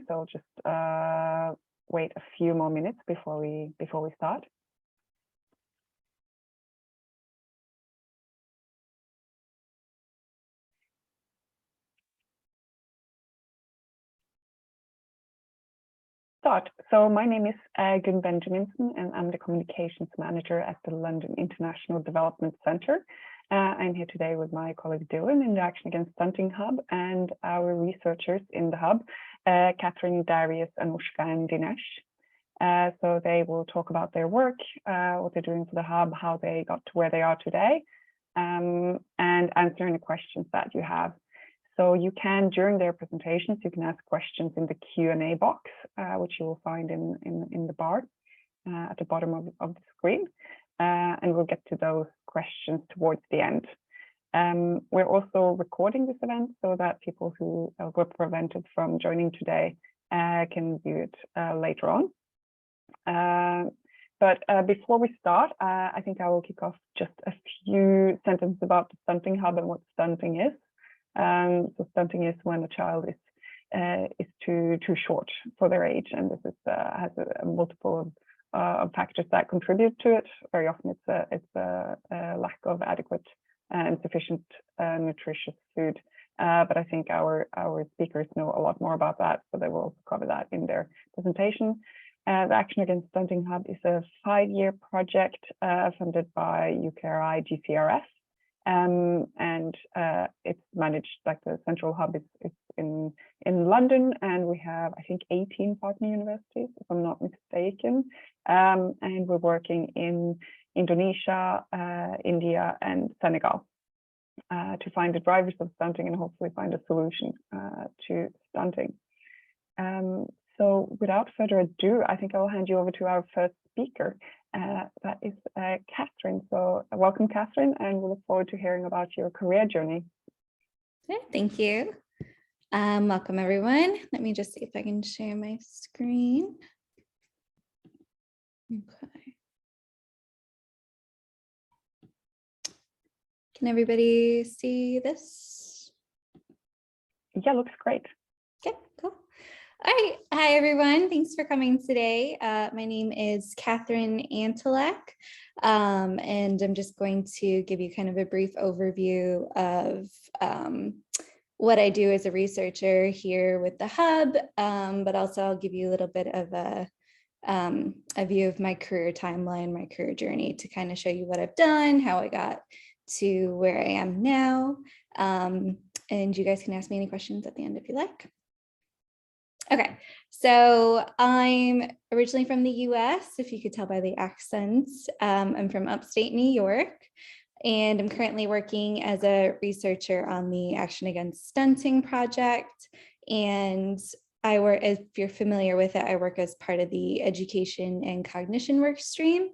so just wait a few more minutes before we start. So my name is Gunn Benjaminsen, and I'm the communications manager at the London International Development Centre. I'm here today with my colleague Dylan in the Action Against Stunting Hub, and our researchers in the hub, Catherine, Darius, Anouschka, and Dinesh. So they will talk about their work, what they're doing for the hub, how they got to where they are today, and answer any questions that you have. So you can, during their presentations, you can ask questions in the Q&A box, which you will find in the bar at the bottom of the screen. And we'll get to those questions towards the end. We're also recording this event so that people who were prevented from joining today can view it later on. But before we start, I think I will kick off just a few sentences about the Stunting Hub and what stunting is. So stunting is when a child is too short for their age, and this is, has a multiple of factors that contribute to it. Very often it's a lack of adequate and sufficient nutritious food. But I think our speakers know a lot more about that, so they will also cover that in their presentation. The Action Against Stunting Hub is a 5-year project funded by UKRI GCRF. And it's managed, like the central hub is in London, and we have, I think, 18 partner universities, if I'm not mistaken. And we're working in Indonesia, India, and Senegal to find the drivers of stunting and hopefully find a solution to stunting. So without further ado, I think I will hand you over to our first speaker. That is Catherine. So welcome, Catherine, and we look forward to hearing about your career journey. Yeah, thank you. Welcome, everyone. Let me just see if I can share my screen. Okay. Can everybody see this? Yeah, looks great. Okay, cool. All right. Hi, everyone. Thanks for coming today. My name is Catherine Antalek, and I'm just going to give you kind of a brief overview of what I do as a researcher here with the hub, but also I'll give you a little bit of a view of my career timeline, my career journey, to kind of show you what I've done, how I got to where I am now. And you guys can ask me any questions at the end if you like. Okay, so I'm originally from the US, if you could tell by the accents. I'm from upstate New York, and I'm currently working as a researcher on the Action Against Stunting project. And I work, if you're familiar with it, I work as part of the Education and Cognition work stream.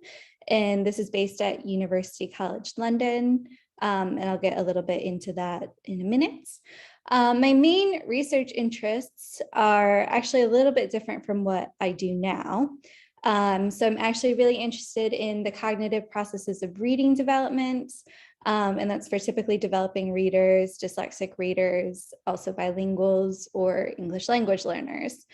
And this is based at University College London. And I'll get a little bit into that in a minute. My main research interests are actually a little bit different from what I do now. So I'm actually really interested in the cognitive processes of reading development, and that's for typically developing readers, dyslexic readers, also bilinguals or English language learners.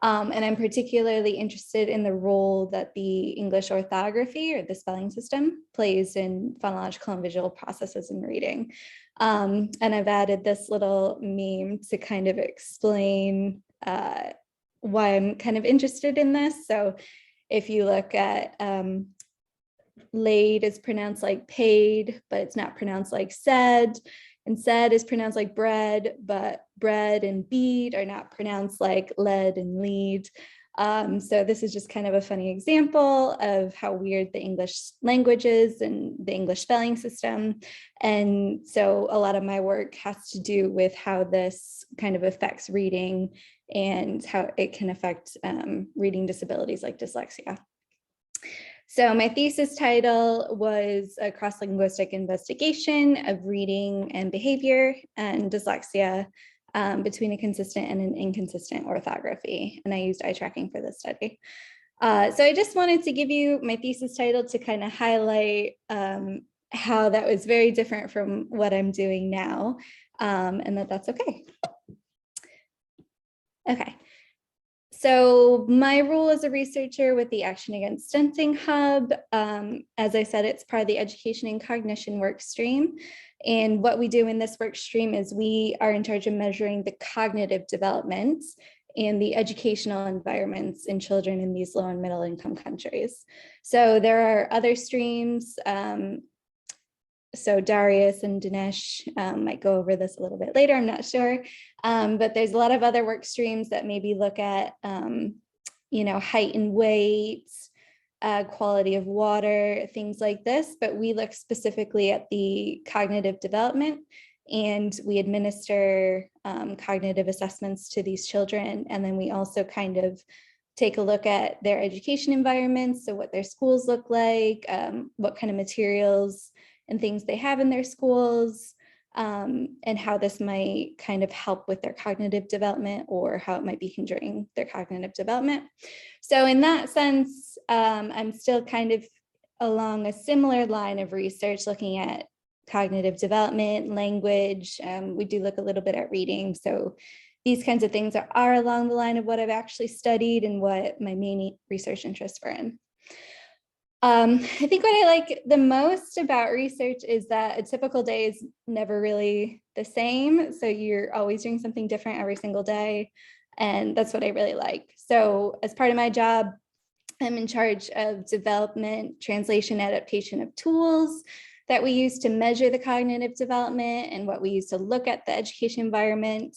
And I'm particularly interested in the role that the English orthography, or the spelling system, plays in phonological and visual processes in reading. And I've added this little meme to kind of explain why I'm kind of interested in this. So if you look at laid is pronounced like paid, but it's not pronounced like said. And said is pronounced like bread, but bread and bead are not pronounced like lead and lead. So this is just kind of a funny example of how weird the English language is and the English spelling system. And so a lot of my work has to do with how this kind of affects reading and how it can affect reading disabilities like dyslexia. So my thesis title was a cross-linguistic investigation of reading and behavior and dyslexia between a consistent and an inconsistent orthography. And I used eye tracking for this study. So I just wanted to give you my thesis title to kind of highlight how that was very different from what I'm doing now, and that's okay. Okay. So my role as a researcher with the Action Against Stunting Hub, as I said, it's part of the Education and Cognition work stream. And what we do in this work stream is we are in charge of measuring the cognitive development and the educational environments in children in these low and middle income countries. So there are other streams. So Darius and Dinesh might go over this a little bit later, I'm not sure. But there's a lot of other work streams that maybe look at, height and weight, quality of water, things like this. But we look specifically at the cognitive development, and we administer cognitive assessments to these children. And then we also kind of take a look at their education environments, so what their schools look like, what kind of materials and things they have in their schools, and how this might kind of help with their cognitive development or how it might be hindering their cognitive development. So in that sense, I'm still kind of along a similar line of research, looking at cognitive development, language. We do look a little bit at reading. So these kinds of things are along the line of what I've actually studied and what my main research interests were in. I think what I like the most about research is that a typical day is never really the same. So you're always doing something different every single day. And that's what I really like. So as part of my job, I'm in charge of development, translation, adaptation of tools that we use to measure the cognitive development and what we use to look at the education environment.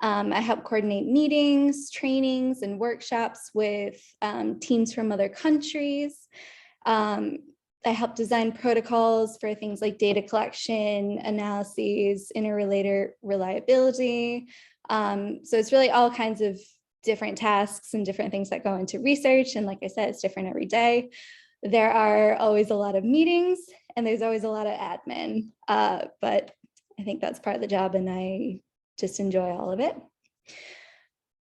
I help coordinate meetings, trainings, and workshops with teams from other countries. I help design protocols for things like data collection, analyses, interrelator reliability. So it's really all kinds of different tasks and different things that go into research. And like I said, it's different every day. There are always a lot of meetings and there's always a lot of admin, but I think that's part of the job and I just enjoy all of it.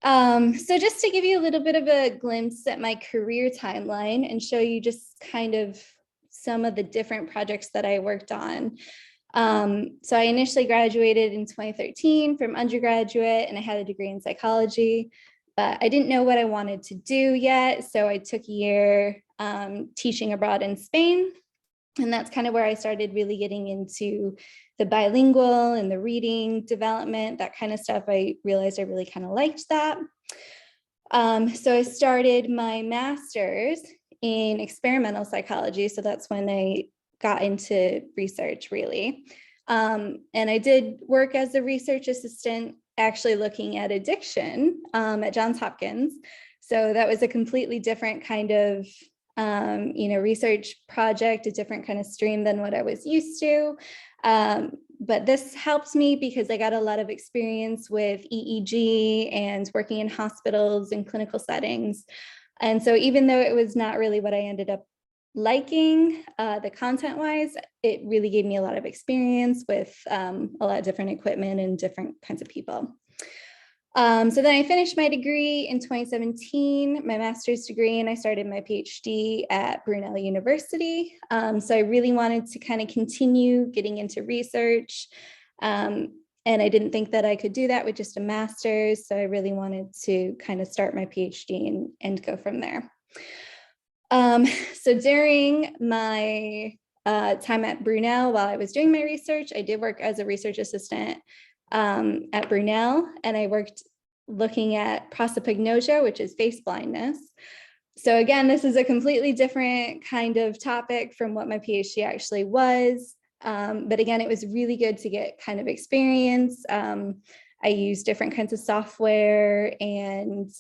So just to give you a little bit of a glimpse at my career timeline and show you just kind of some of the different projects that I worked on. So I initially graduated in 2013 from undergraduate and I had a degree in psychology, but I didn't know what I wanted to do yet. So I took a year teaching abroad in Spain. And that's kind of where I started really getting into the bilingual and the reading development, that kind of stuff. I realized I really kind of liked that. So I started my master's in experimental psychology. So that's when I got into research really. And I did work as a research assistant, actually looking at addiction at Johns Hopkins. So that was a completely different kind of research project, a different kind of stream than what I was used to. But this helped me because I got a lot of experience with EEG and working in hospitals and clinical settings. And so even though it was not really what I ended up liking, the content wise, it really gave me a lot of experience with a lot of different equipment and different kinds of people. So then I finished my degree in 2017, my master's degree, and I started my PhD at Brunel University. So I really wanted to kind of continue getting into research. And I didn't think that I could do that with just a master's. So I really wanted to kind of start my PhD and go from there. So during my time at Brunel, while I was doing my research, I did work as a research assistant at Brunel, and I worked looking at prosopagnosia, which is face blindness. So again, this is a completely different kind of topic from what my PhD actually was. But again, it was really good to get kind of experience. I used different kinds of software and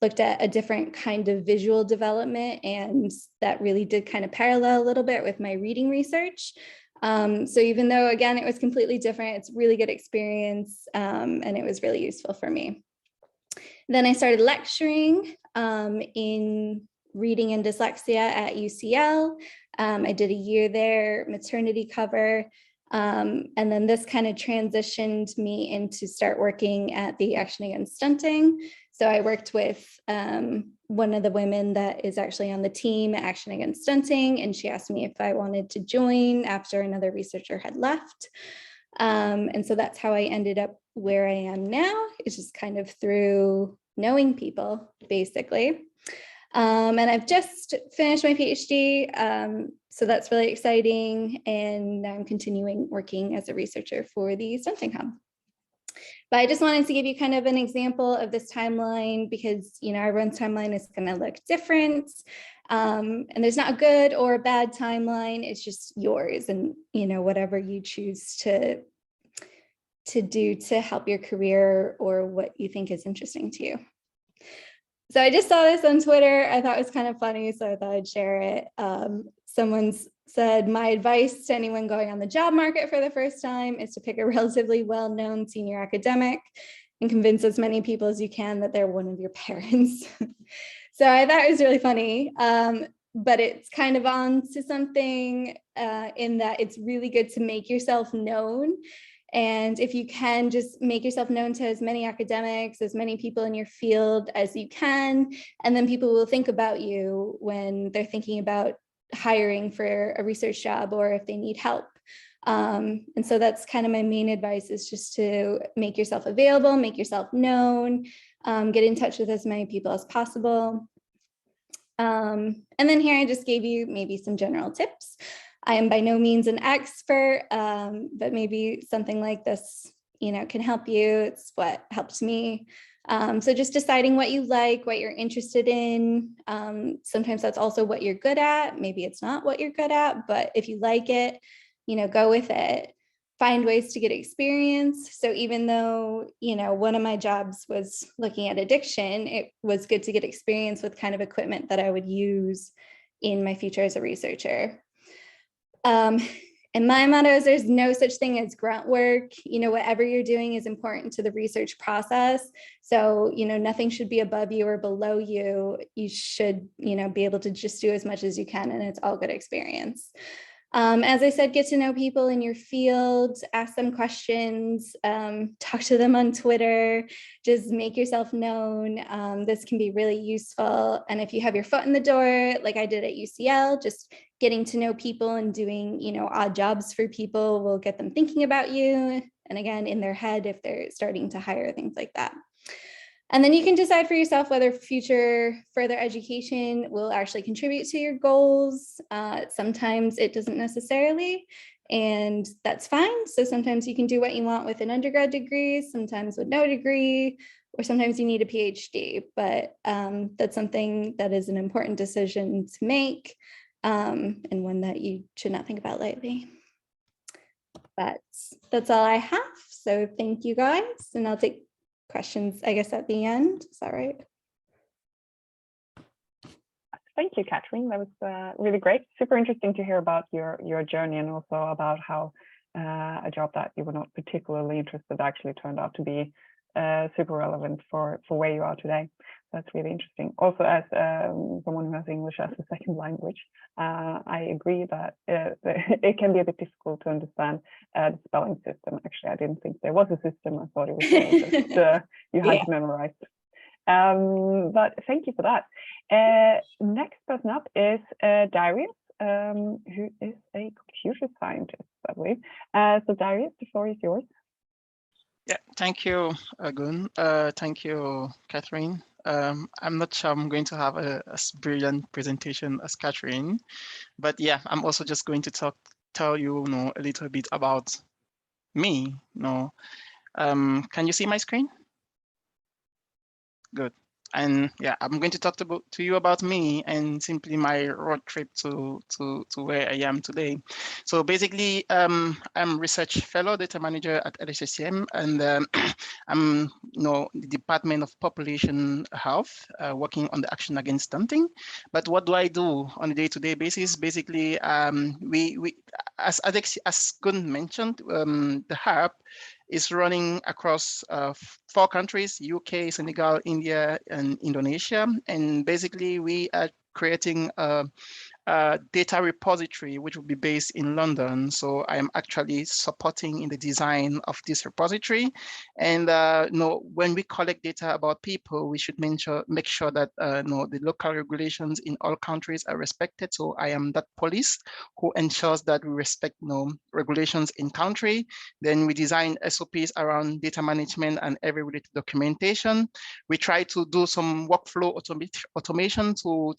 looked at a different kind of visual development, and that really did kind of parallel a little bit with my reading research. So even though, again, it was completely different, it's really good experience, and it was really useful for me. Then I started lecturing in reading and dyslexia at UCL. I did a year there, maternity cover, and then this kind of transitioned me into start working at the Action Against Stunting. So I worked with one of the women that is actually on the team at Action Against Stunting, and she asked me if I wanted to join after another researcher had left. And so that's how I ended up where I am now. It's just kind of through knowing people, basically. And I've just finished my PhD, so that's really exciting. And now I'm continuing working as a researcher for the Stunting Hub. But I just wanted to give you kind of an example of this timeline because, everyone's timeline is going to look different. And there's not a good or a bad timeline. It's just yours and, whatever you choose to do to help your career or what you think is interesting to you. So I just saw this on Twitter. I thought it was kind of funny, so I thought I'd share it. Someone said, my advice to anyone going on the job market for the first time is to pick a relatively well-known senior academic and convince as many people as you can that they're one of your parents. So I thought it was really funny, but it's kind of on to something in that it's really good to make yourself known. And if you can, just make yourself known to as many academics, as many people in your field as you can, and then people will think about you when they're thinking about hiring for a research job or if they need help. And so that's kind of my main advice, is just to make yourself available, make yourself known, get in touch with as many people as possible. And then here I just gave you maybe some general tips. I am by no means an expert, but maybe something like this, can help you. It's what helped me. So just deciding what you like, what you're interested in. Sometimes that's also what you're good at. Maybe it's not what you're good at, but if you like it, go with it. Find ways to get experience. So even though, one of my jobs was looking at addiction, it was good to get experience with kind of equipment that I would use in my future as a researcher. And my motto is there's no such thing as grunt work. Whatever you're doing is important to the research process. So, nothing should be above you or below you. You should, be able to just do as much as you can, and it's all good experience. As I said, get to know people in your field, ask them questions, talk to them on Twitter, just make yourself known. This can be really useful. And if you have your foot in the door, like I did at UCL, just getting to know people and doing, odd jobs for people will get them thinking about you. And again, in their head, if they're starting to hire, things like that. And then you can decide for yourself whether future further education will actually contribute to your goals. Sometimes it doesn't necessarily, and that's fine. So sometimes you can do what you want with an undergrad degree, sometimes with no degree, or sometimes you need a PhD, but that's something that is an important decision to make, and one that you should not think about lightly. But that's all I have. So thank you guys, and I'll take questions, I guess, at the end. Is that right? Thank you, Catherine. That was really great. Super interesting to hear about your journey, and also about how a job that you were not particularly interested actually turned out to be super relevant for where you are today. That's really interesting. Also, as someone who has English as a second language, I agree that it can be a bit difficult to understand the spelling system. Actually, I didn't think there was a system. I thought it was just you had to memorize it. But thank you for that. Next person up is Darius, who is a computer scientist, I believe. So Darius, the floor is yours. Yeah, thank you, Gun. Thank you, Catherine. I'm not sure I'm going to have as brilliant presentation as Catherine, but yeah, I'm also just going to tell you, a little bit about me. Can you see my screen? Good. And yeah, I'm going to talk to you about me and simply my road trip to where I am today. So basically, I'm research fellow data manager at LIDCC, and I'm the Department of Population Health, working on the Action Against Stunting. But what do I do on a day-to-day basis? Basically, we as Gun mentioned, the hub is running across 4 countries: UK, Senegal, India, and Indonesia. And basically, we are creating a data repository, which will be based in London. So I am actually supporting in the design of this repository. And when we collect data about people, we should make sure that the local regulations in all countries are respected. So I am that police who ensures that we respect regulations in country. Then we design SOPs around data management and every related documentation. We try to do some workflow automation to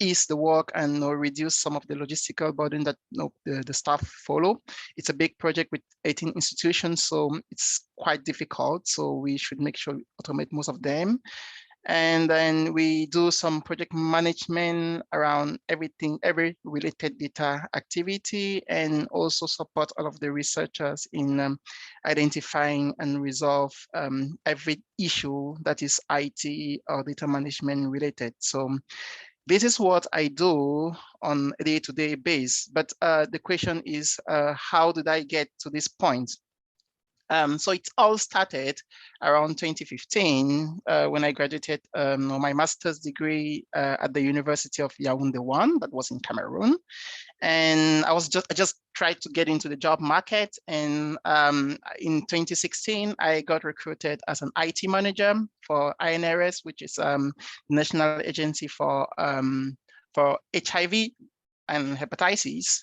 ease the work and reduce some of the logistical burden that the staff follow. It's a big project with 18 institutions, so it's quite difficult. So we should make sure we automate most of them. And then we do some project management around everything, every related data activity, and also support all of the researchers in identifying and resolve every issue that is IT or data management related. So this is what I do on a day-to-day basis. But the question is, how did I get to this point? So it all started around 2015 when I graduated my master's degree at the University of Yaoundé 1, that was in Cameroon. And I just tried to get into the job market. And in 2016, I got recruited as an IT manager for INRS, which is National Agency for HIV and hepatitis.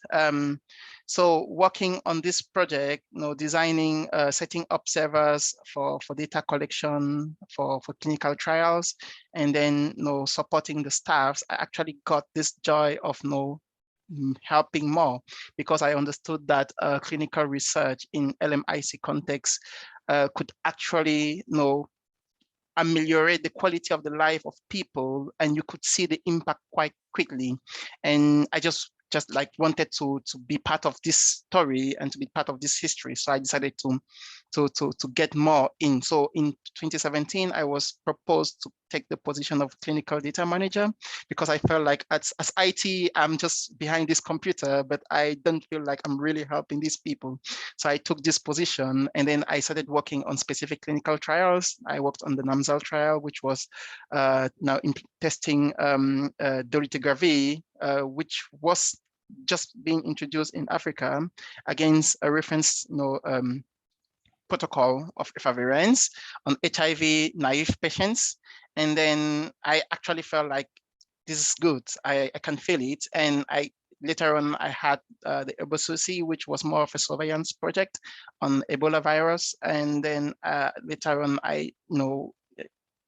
So working on this project, designing, setting up servers for data collection for clinical trials, and then supporting the staffs, I actually got this joy of helping more, because I understood that clinical research in LMIC context could actually ameliorate the quality of the life of people, and you could see the impact quite quickly. And I just wanted to be part of this story and to be part of this history. So I decided to get more in. So in 2017, I was proposed to take the position of clinical data manager, because I felt like as IT, I'm just behind this computer, but I don't feel like I'm really helping these people. So I took this position, and then I started working on specific clinical trials. I worked on the Namsal trial, which was now in testing dolutegravir, which was just being introduced in Africa against a reference protocol of efavirenz on HIV naive patients. And then I actually felt like this is good. I can feel it. And later on, I had the Ebosusi, which was more of a surveillance project on Ebola virus. And then later on, I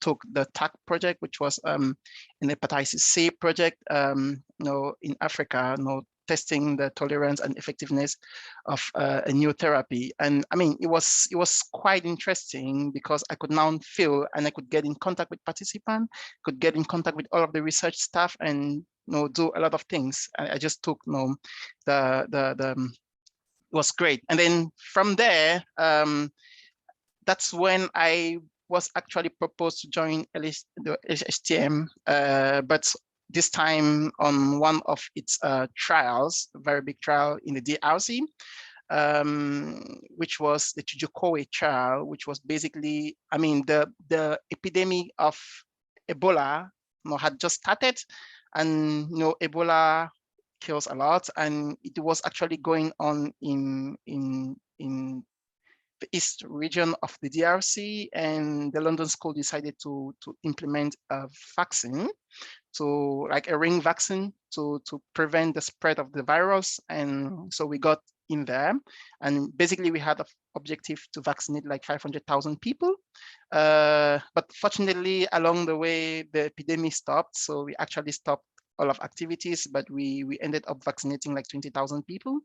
took the TAC project, which was an hepatitis C project, in Africa, testing the tolerance and effectiveness of a new therapy. And I mean, it was quite interesting, because I could now feel, and I could get in contact with participants, could get in contact with all of the research staff, and do a lot of things. I just took it was great. And then from there, that's when I was actually proposed to join the HSTM, but this time on one of its trials, a very big trial in the DRC, which was the Tujukowe trial, which was basically, I mean, the epidemic of Ebola had just started, and Ebola kills a lot, and it was actually going on in the east region of the DRC, and the London School decided to implement a vaccine, like a ring vaccine, to prevent the spread of the virus. And so we got in there, and basically we had an objective to vaccinate like 500,000 people. But fortunately, along the way, the epidemic stopped, so we actually stopped all of activities, but we ended up vaccinating like 20,000 people.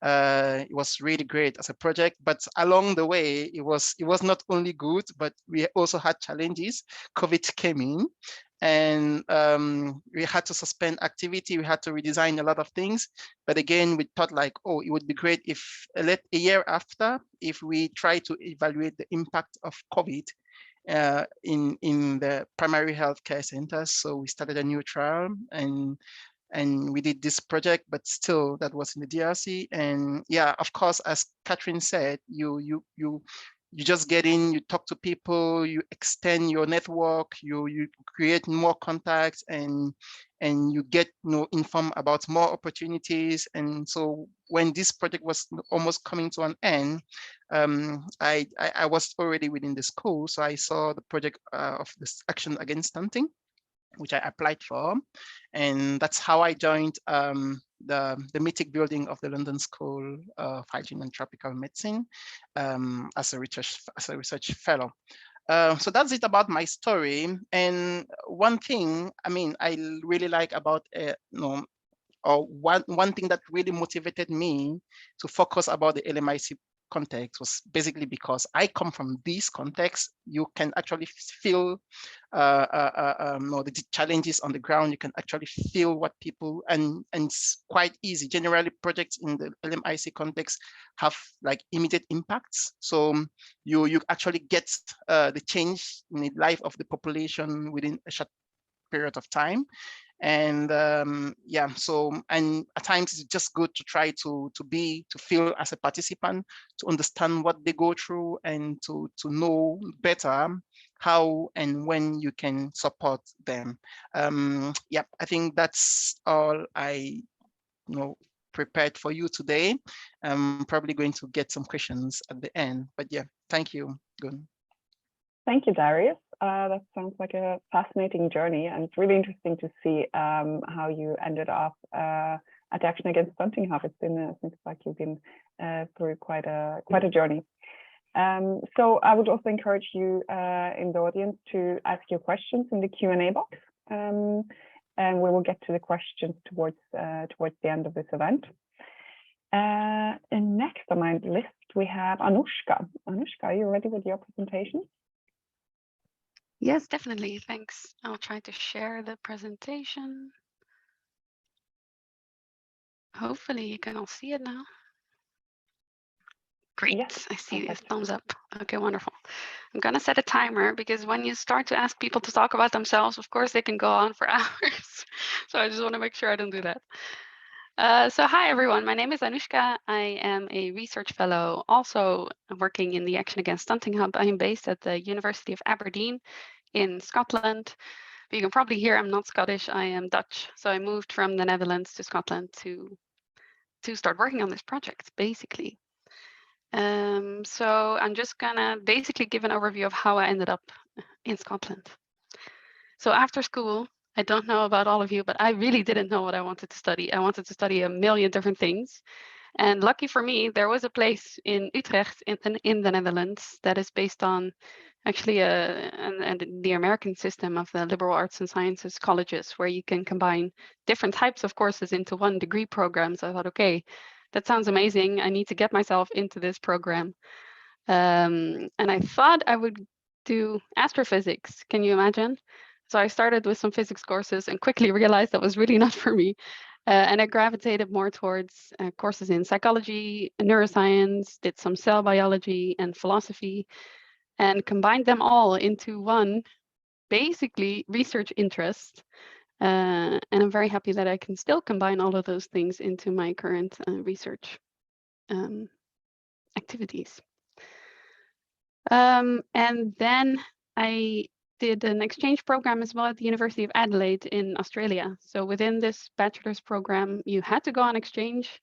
It was really great as a project, but along the way, it was not only good, but we also had challenges. COVID came in, and we had to suspend activity. We had to redesign a lot of things. But again, we thought like, oh, it would be great if a year after, if we try to evaluate the impact of COVID in the primary healthcare centers. So we started a new trial, and we did this project, but still that was in the DRC. And yeah, of course, as Catherine said, you you just get in, you talk to people, you extend your network, you create more contacts, and you get informed about more opportunities. And so when this project was almost coming to an end, I was already within the school, so I saw the project of this Action Against Stunting, which I applied for, and that's how I joined the mythic building of the London School of Hygiene and Tropical Medicine as a research fellow. So that's it about my story. And one thing, I mean, I really like about or one thing that really motivated me to focus about the LMIC context was basically because I come from this context. You can actually feel the challenges on the ground. You can actually feel what people, and it's quite easy. Generally, projects in the LMIC context have like immediate impacts. So you actually get the change in the life of the population within a short period of time. And yeah, so, and at times it's just good to try to feel as a participant, to understand what they go through, and to know better how and when you can support them. Yeah, I think that's all I prepared for you today. I'm probably going to get some questions at the end, but yeah, thank you. Good. Thank you, Darius. That sounds like a fascinating journey, and it's really interesting to see how you ended up at Action Against Stunting Hub. It's been seems like you've been through quite a journey. So I would also encourage you in the audience to ask your questions in the Q&A box, and we will get to the questions towards the end of this event. And next on my list we have Anouschka. Anouschka, are you ready with your presentation? Yes, definitely. Thanks. I'll try to share the presentation. Hopefully you can all see it now. Great. Yes, I see the thumbs up. Okay, wonderful. I'm going to set a timer, because when you start to ask people to talk about themselves, of course, they can go on for hours. So I just want to make sure I don't do that. So hi, everyone. My name is Anouschka. I am a research fellow, also working in the Action Against Stunting Hub. I am based at the University of Aberdeen in Scotland. But you can probably hear I'm not Scottish, I am Dutch. So I moved from the Netherlands to Scotland to start working on this project, basically. So I'm just gonna basically give an overview of how I ended up in Scotland. So after school, I don't know about all of you, but I really didn't know what I wanted to study. I wanted to study a million different things. And lucky for me, there was a place in Utrecht in the Netherlands that is based on actually the American system of the liberal arts and sciences colleges, where you can combine different types of courses into one degree program. So I thought, okay, that sounds amazing. I need to get myself into this program. And I thought I would do astrophysics. Can you imagine? So I started with some physics courses and quickly realized that was really not for me. And I gravitated more towards courses in psychology, neuroscience, did some cell biology and philosophy, and combined them all into one, basically, research interest. And I'm very happy that I can still combine all of those things into my current research activities. And then I did an exchange program as well at the University of Adelaide in Australia. So within this bachelor's program, you had to go on exchange,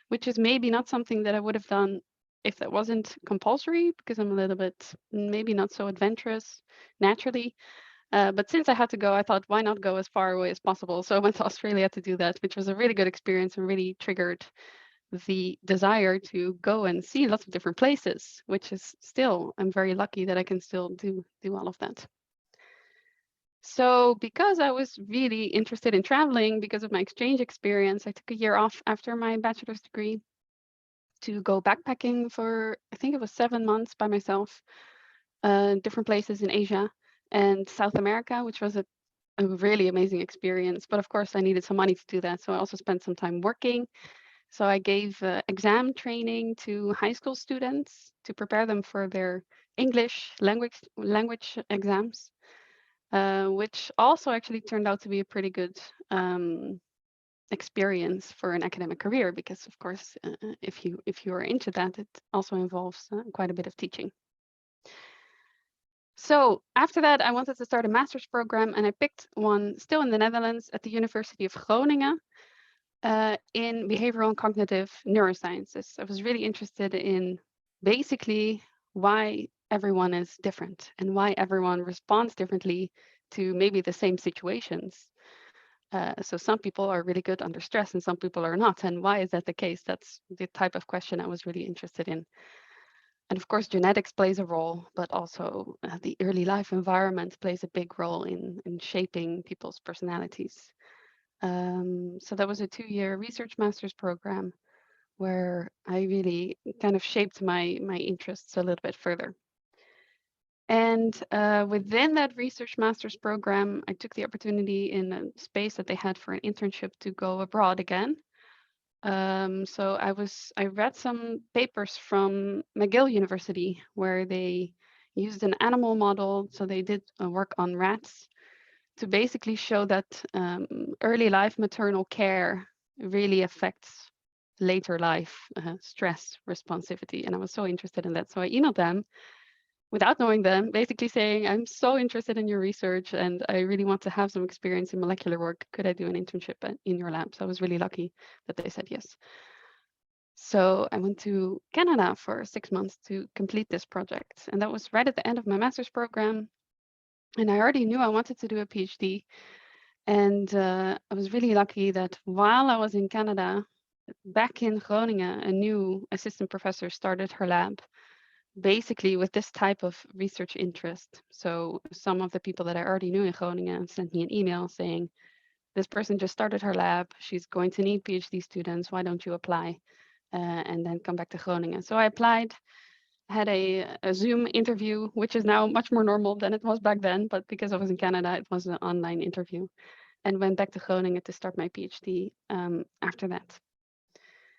which is maybe not something that I would have done if that wasn't compulsory, because I'm a little bit maybe not so adventurous naturally. But since I had to go, I thought, why not go as far away as possible? So I went to Australia to do that, which was a really good experience and really triggered the desire to go and see lots of different places, which is still, I'm very lucky that I can still do all of that. So because I was really interested in traveling because of my exchange experience, I took a year off after my bachelor's degree to go backpacking for, I think it was 7 months by myself, different places in Asia and South America, which was a really amazing experience. But of course, I needed some money to do that. So I also spent some time working. So I gave exam training to high school students to prepare them for their English language exams, which also actually turned out to be a pretty good experience for an academic career, because of course, if you are into that, it also involves quite a bit of teaching. So after that, I wanted to start a master's program, and I picked one still in the Netherlands at the University of Groningen in behavioral and cognitive neurosciences. I was really interested in basically why everyone is different and why everyone responds differently to maybe the same situations. So some people are really good under stress and some people are not. And why is that the case? That's the type of question I was really interested in. And of course, genetics plays a role, but also the early life environment plays a big role in shaping people's personalities. So that was a 2-year research master's program where I really kind of shaped my interests a little bit further. And within that research master's program, I took the opportunity in a space that they had for an internship to go abroad again. So I read some papers from McGill University where they used an animal model. So they did work on rats to basically show that early life maternal care really affects later life stress responsivity. And I was so interested in that. So I emailed them without knowing them, basically saying, I'm so interested in your research and I really want to have some experience in molecular work. Could I do an internship in your lab? So I was really lucky that they said yes. So I went to Canada for 6 months to complete this project. And that was right at the end of my master's program. And I already knew I wanted to do a PhD. And I was really lucky that while I was in Canada, back in Groningen, a new assistant professor started her lab, basically with this type of research interest. So some of the people that I already knew in Groningen sent me an email saying, this person just started her lab, she's going to need PhD students, why don't you apply? And then come back to Groningen. So I applied, had a Zoom interview, which is now much more normal than it was back then, but because I was in Canada, it was an online interview, and went back to Groningen to start my PhD after that.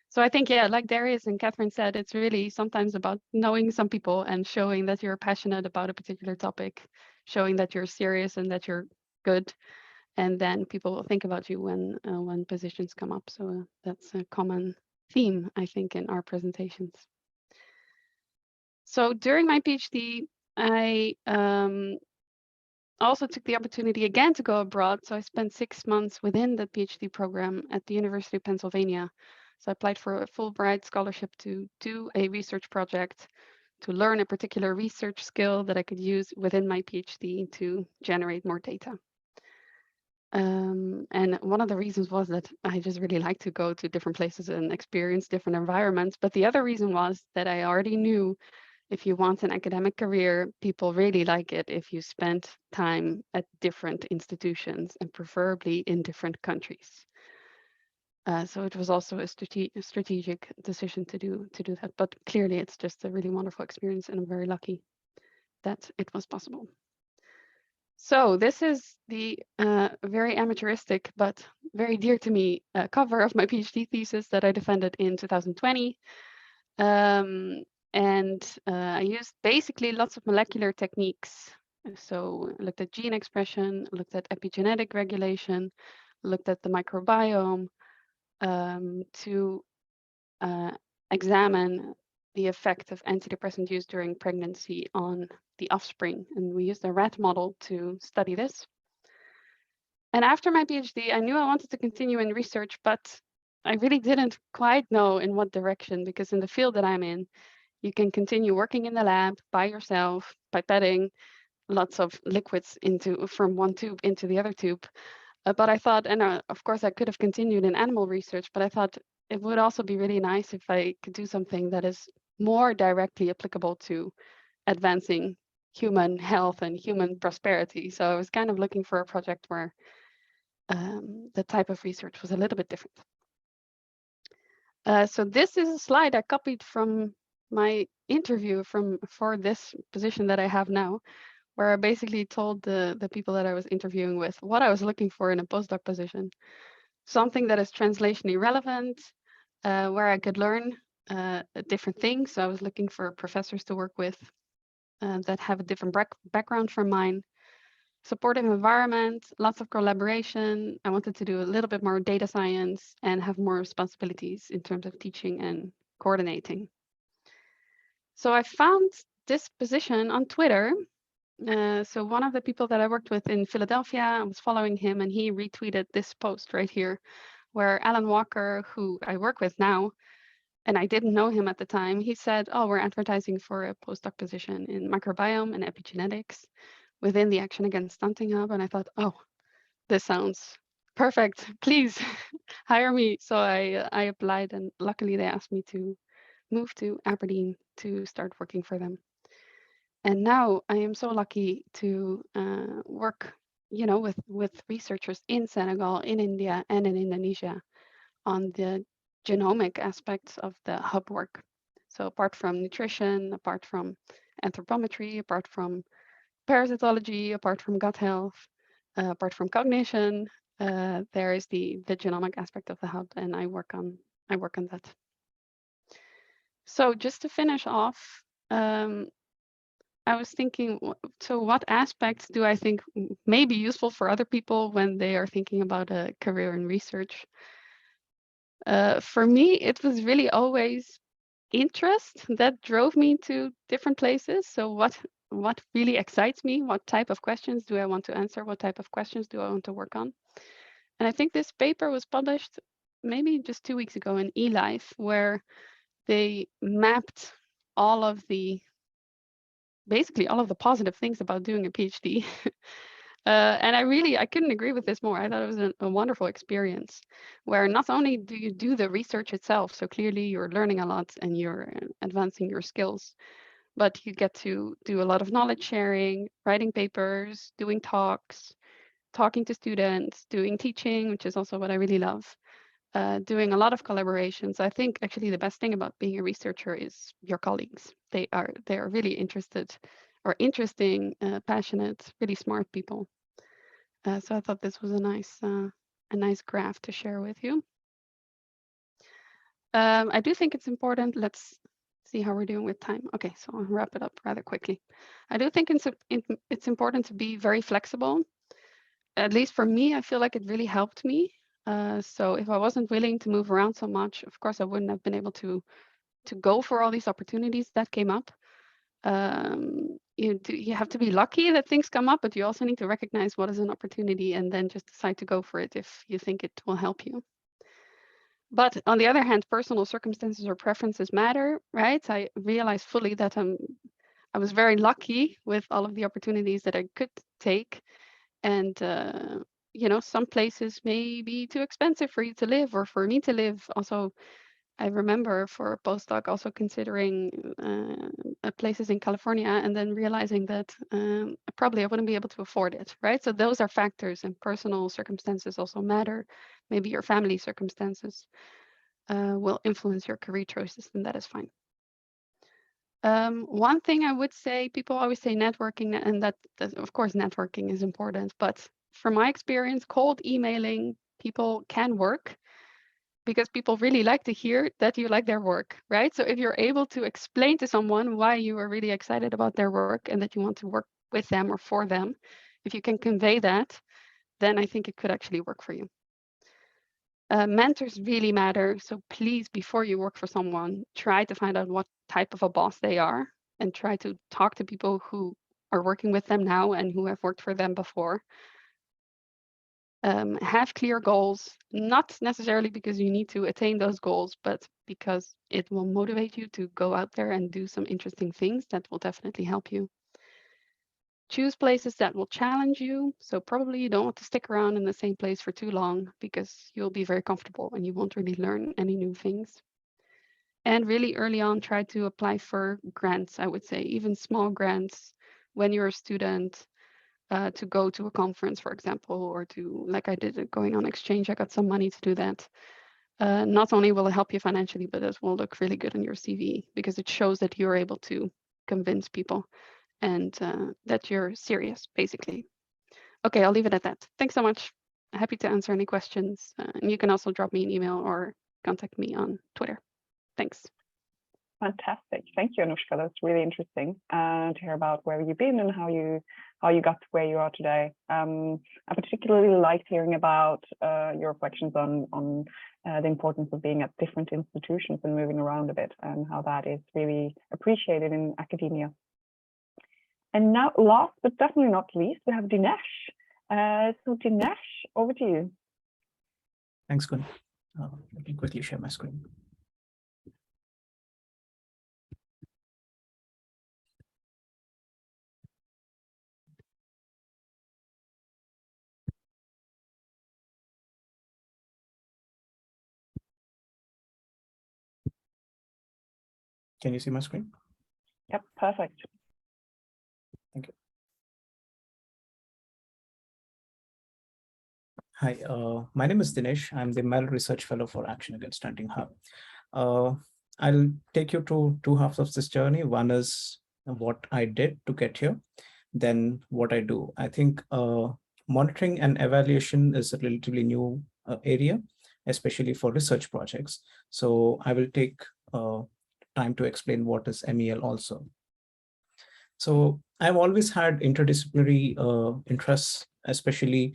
So I think, yeah, like Darius and Catherine said, it's really sometimes about knowing some people and showing that you're passionate about a particular topic, showing that you're serious and that you're good. And then people will think about you when positions come up. So that's a common theme, I think, in our presentations. So during my PhD, I also took the opportunity again to go abroad. So I spent 6 months within the PhD program at the University of Pennsylvania. So I applied for a Fulbright scholarship to do a research project, to learn a particular research skill that I could use within my PhD to generate more data. And one of the reasons was that I just really like to go to different places and experience different environments. But the other reason was that I already knew if you want an academic career, people really like it if you spend time at different institutions and preferably in different countries. So it was also a strategic decision to do that. But clearly, it's just a really wonderful experience, and I'm very lucky that it was possible. So this is the very amateuristic but very dear to me cover of my PhD thesis that I defended in 2020. I used basically lots of molecular techniques. So I looked at gene expression, looked at epigenetic regulation, looked at the microbiome to examine the effect of antidepressant use during pregnancy on the offspring. And we used a rat model to study this. And after my PhD, I knew I wanted to continue in research, but I really didn't quite know in what direction, because in the field that I'm in, you can continue working in the lab by yourself, pipetting lots of liquids from one tube into the other tube. But I thought, and of course I could have continued in animal research, but I thought it would also be really nice if I could do something that is more directly applicable to advancing human health and human prosperity. So I was kind of looking for a project where the type of research was a little bit different. So this is a slide I copied from my interview for this position that I have now, where I basically told the people that I was interviewing with what I was looking for in a postdoc position. Something that is translationally relevant, where I could learn different things. So I was looking for professors to work with that have a different background from mine. Supportive environment, lots of collaboration. I wanted to do a little bit more data science and have more responsibilities in terms of teaching and coordinating. So I found this position on Twitter So one of the people that I worked with in Philadelphia, I was following him, and he retweeted this post right here, where Alan Walker, who I work with now, and I didn't know him at the time, he said, oh, we're advertising for a postdoc position in microbiome and epigenetics within the Action Against Stunting Hub. And I thought, oh, this sounds perfect. Please hire me. So I applied, and luckily they asked me to move to Aberdeen to start working for them. And now I am so lucky to work, with researchers in Senegal, in India, and in Indonesia on the genomic aspects of the hub work. So apart from nutrition, apart from anthropometry, apart from parasitology, apart from gut health, apart from cognition, there is the genomic aspect of the hub, and I work on that. So just to finish off, I was thinking, so what aspects do I think may be useful for other people when they are thinking about a career in research? For me, it was really always interest that drove me to different places. So what really excites me? What type of questions do I want to answer? What type of questions do I want to work on? And I think this paper was published maybe just 2 weeks ago in eLife, where they mapped basically all of the positive things about doing a PhD. And I couldn't agree with this more. I thought it was a wonderful experience where not only do you do the research itself, so clearly you're learning a lot and you're advancing your skills, but you get to do a lot of knowledge sharing, writing papers, doing talks, talking to students, doing teaching, which is also what I really love, doing a lot of collaborations. I think actually the best thing about being a researcher is your colleagues. They are really interesting, passionate, really smart people. So I thought this was a nice graph to share with you. I do think it's important. Let's see how we're doing with time. Okay, so I'll wrap it up rather quickly. I do think it's important to be very flexible. At least for me, I feel like it really helped me. So if I wasn't willing to move around so much, of course, I wouldn't have been able to go for all these opportunities that came up. You have to be lucky that things come up, but you also need to recognize what is an opportunity and then just decide to go for it if you think it will help you. But on the other hand, personal circumstances or preferences matter, right? I realize fully that I was very lucky with all of the opportunities that I could take. And, some places may be too expensive for you to live or for me to live. Also, I remember for a postdoc also considering places in California and then realizing that probably I wouldn't be able to afford it, right? So those are factors, and personal circumstances also matter. Maybe your family circumstances will influence your career choices, and that is fine. One thing I would say, people always say networking, and that of course networking is important, but from my experience, cold emailing people can work because people really like to hear that you like their work, right? So if you're able to explain to someone why you are really excited about their work and that you want to work with them or for them, if you can convey that, then I think it could actually work for you. Mentors really matter. So please, before you work for someone, try to find out what type of a boss they are and try to talk to people who are working with them now and who have worked for them before. Have clear goals, not necessarily because you need to attain those goals, but because it will motivate you to go out there and do some interesting things that will definitely help you. Choose places that will challenge you. So probably you don't want to stick around in the same place for too long because you'll be very comfortable and you won't really learn any new things. And really early on, try to apply for grants, I would say, even small grants when you're a student. To go to a conference, for example, or to, like I did, going on exchange, I got some money to do that. Not only will it help you financially, but it will look really good on your CV because it shows that you're able to convince people and that you're serious, basically. Okay, I'll leave it at that. Thanks so much. Happy to answer any questions. And you can also drop me an email or contact me on Twitter. Thanks. Fantastic. Thank you, Anouschka. That's really interesting to hear about where you've been and how you got to where you are today. I particularly liked hearing about your reflections on the importance of being at different institutions and moving around a bit and how that is really appreciated in academia. And now, last but definitely not least, we have Dinesh. So Dinesh, over to you. Thanks, Kun. Let me quickly share my screen. Can you see my screen? Yep, perfect. Thank you. Hi, my name is Dinesh. I'm the Mel Research Fellow for Action Against Stunting Hub. I'll take you to two halves of this journey. One is what I did to get here, then what I do. I think monitoring and evaluation is a relatively new area, especially for research projects. So I will take time to explain what is MEL also. So I've always had interdisciplinary interests, especially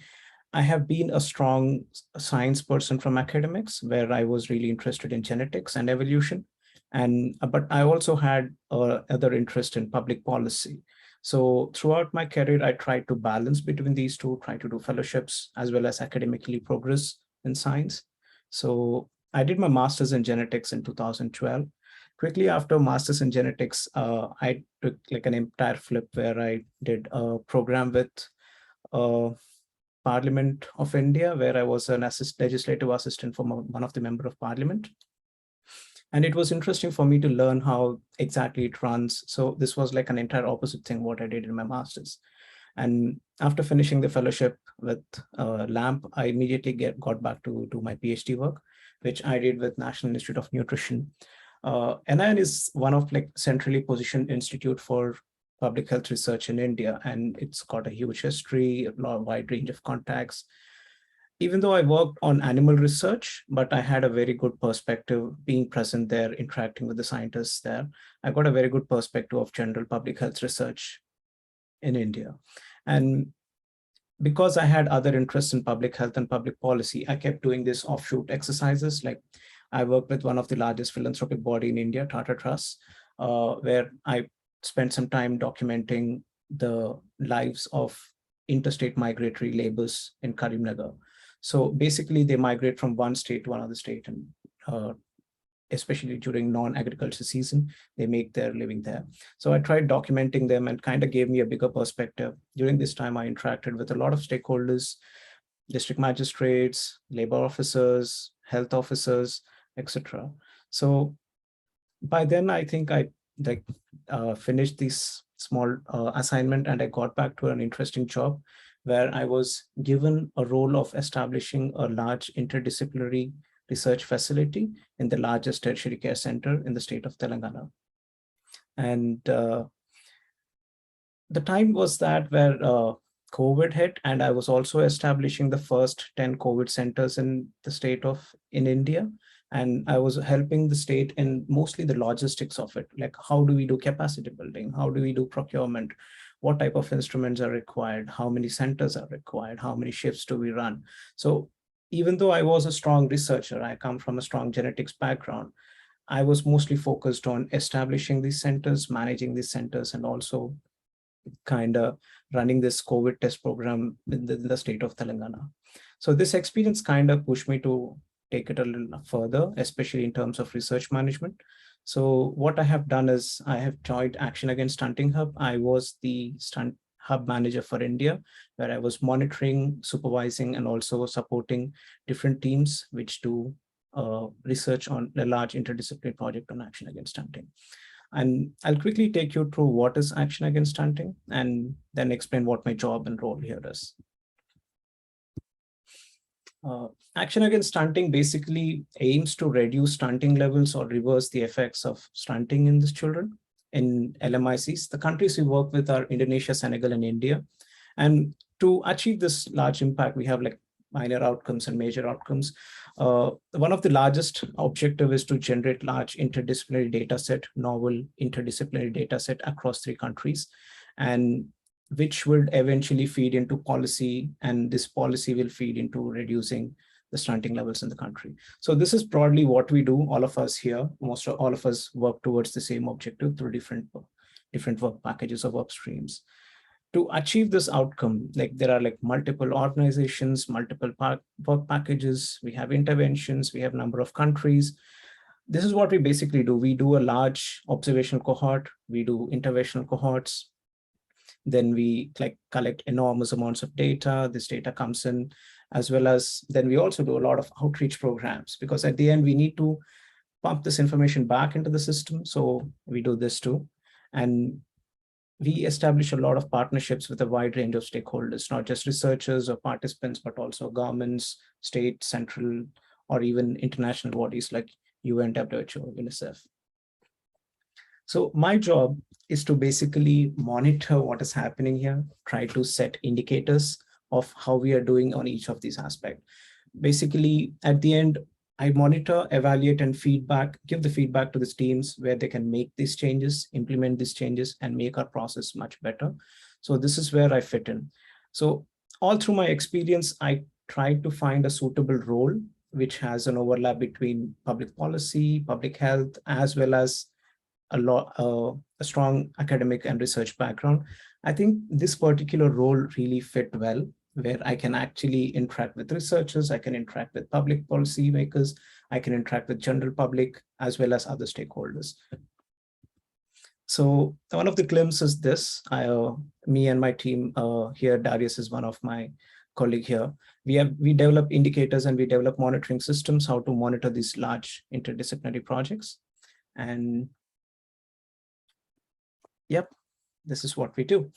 I have been a strong science person from academics, where I was really interested in genetics and evolution. But I also had other interest in public policy. So throughout my career, I tried to balance between these two, try to do fellowships as well as academically progress in science. So I did my master's in genetics in 2012. Quickly after master's in genetics, I took like an entire flip where I did a program with Parliament of India, where I was an legislative assistant for one of the member of parliament. And it was interesting for me to learn how exactly it runs. So this was like an entire opposite thing what I did in my master's. And after finishing the fellowship with LAMP, I immediately got back to my PhD work, which I did with National Institute of Nutrition. NIN is one of like centrally positioned institute for public health research in India, and it's got a huge history, a wide range of contacts. Even though I worked on animal research, but I had a very good perspective being present there, interacting with the scientists there. I got a very good perspective of general public health research in India. And because I had other interests in public health and public policy, I kept doing these offshoot exercises. Like I worked with one of the largest philanthropic body in India, Tata Trust, where I spent some time documenting the lives of interstate migratory laborers in Karimnagar. So basically they migrate from one state to another state, and especially during non-agriculture season, they make their living there. So I tried documenting them and kind of gave me a bigger perspective. During this time, I interacted with a lot of stakeholders, district magistrates, labor officers, health officers, etc. So by then, I think I finished this small assignment, and I got back to an interesting job where I was given a role of establishing a large interdisciplinary research facility in the largest tertiary care center in the state of Telangana. And the time was that where COVID hit, and I was also establishing the first 10 COVID centers in the state in India. And I was helping the state in mostly the logistics of it, like how do we do capacity building? How do we do procurement? What type of instruments are required? How many centers are required? How many shifts do we run? So even though I was a strong researcher, I come from a strong genetics background, I was mostly focused on establishing these centers, managing these centers, and also kind of running this COVID test program in the state of Telangana. So this experience kind of pushed me to take it a little further, especially in terms of research management. So what I have done is I have joined Action Against Stunting Hub. I was the stunt hub manager for India, where I was monitoring, supervising, and also supporting different teams which do research on a large interdisciplinary project on action against stunting. And I'll quickly take you through what is action against stunting and then explain what my job and role here is. Action against stunting basically aims to reduce stunting levels or reverse the effects of stunting in these children in LMICs. The countries we work with are Indonesia, Senegal, and India. And to achieve this large impact, we have like minor outcomes and major outcomes. One of the largest objective is to generate large interdisciplinary data set, novel interdisciplinary data set across 3 countries, and which would eventually feed into policy, and this policy will feed into reducing the stunting levels in the country. So this is broadly what we do. All of us here, all of us work towards the same objective through different different work packages or work streams. To achieve this outcome, like there are like multiple organizations, multiple work packages, we have interventions, we have number of countries. This is what we basically do. We do a large observational cohort, we do interventional cohorts, then we collect enormous amounts of data. This data comes in, as well as then we also do a lot of outreach programs, because at the end we need to pump this information back into the system. So we do this too. And we establish a lot of partnerships with a wide range of stakeholders, not just researchers or participants, but also governments, state, central, or even international bodies like UN, WHO, UNICEF. So my job is to basically monitor what is happening here, try to set indicators of how we are doing on each of these aspects. Basically, at the end, I monitor, evaluate, and give the feedback to the teams where they can make these changes, implement these changes, and make our process much better. So this is where I fit in. So all through my experience, I tried to find a suitable role which has an overlap between public policy, public health, as well as a strong academic and research background. I think this particular role really fit well, where I can actually interact with researchers, I can interact with public policy makers, I can interact with general public, as well as other stakeholders. So one of the glimpses is this, me and my team here, Darius is one of my colleague here. We develop indicators and we develop monitoring systems, how to monitor these large interdisciplinary projects. And yep, this is what we do.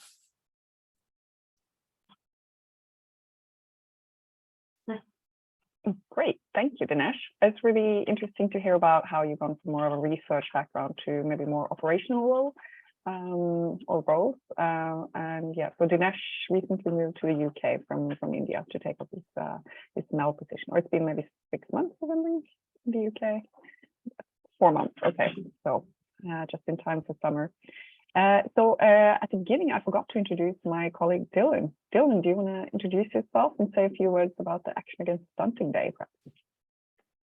Great, thank you, Dinesh. It's really interesting to hear about how you've gone from more of a research background to maybe more operational role or both. And yeah, so Dinesh recently moved to the UK from India to take up this Mel position, or it's been maybe 6 months or something in the UK. 4 months, okay, so just in time for summer. So at the beginning, I forgot to introduce my colleague Dylan. Dylan, do you want to introduce yourself and say a few words about the Action Against Stunting Day?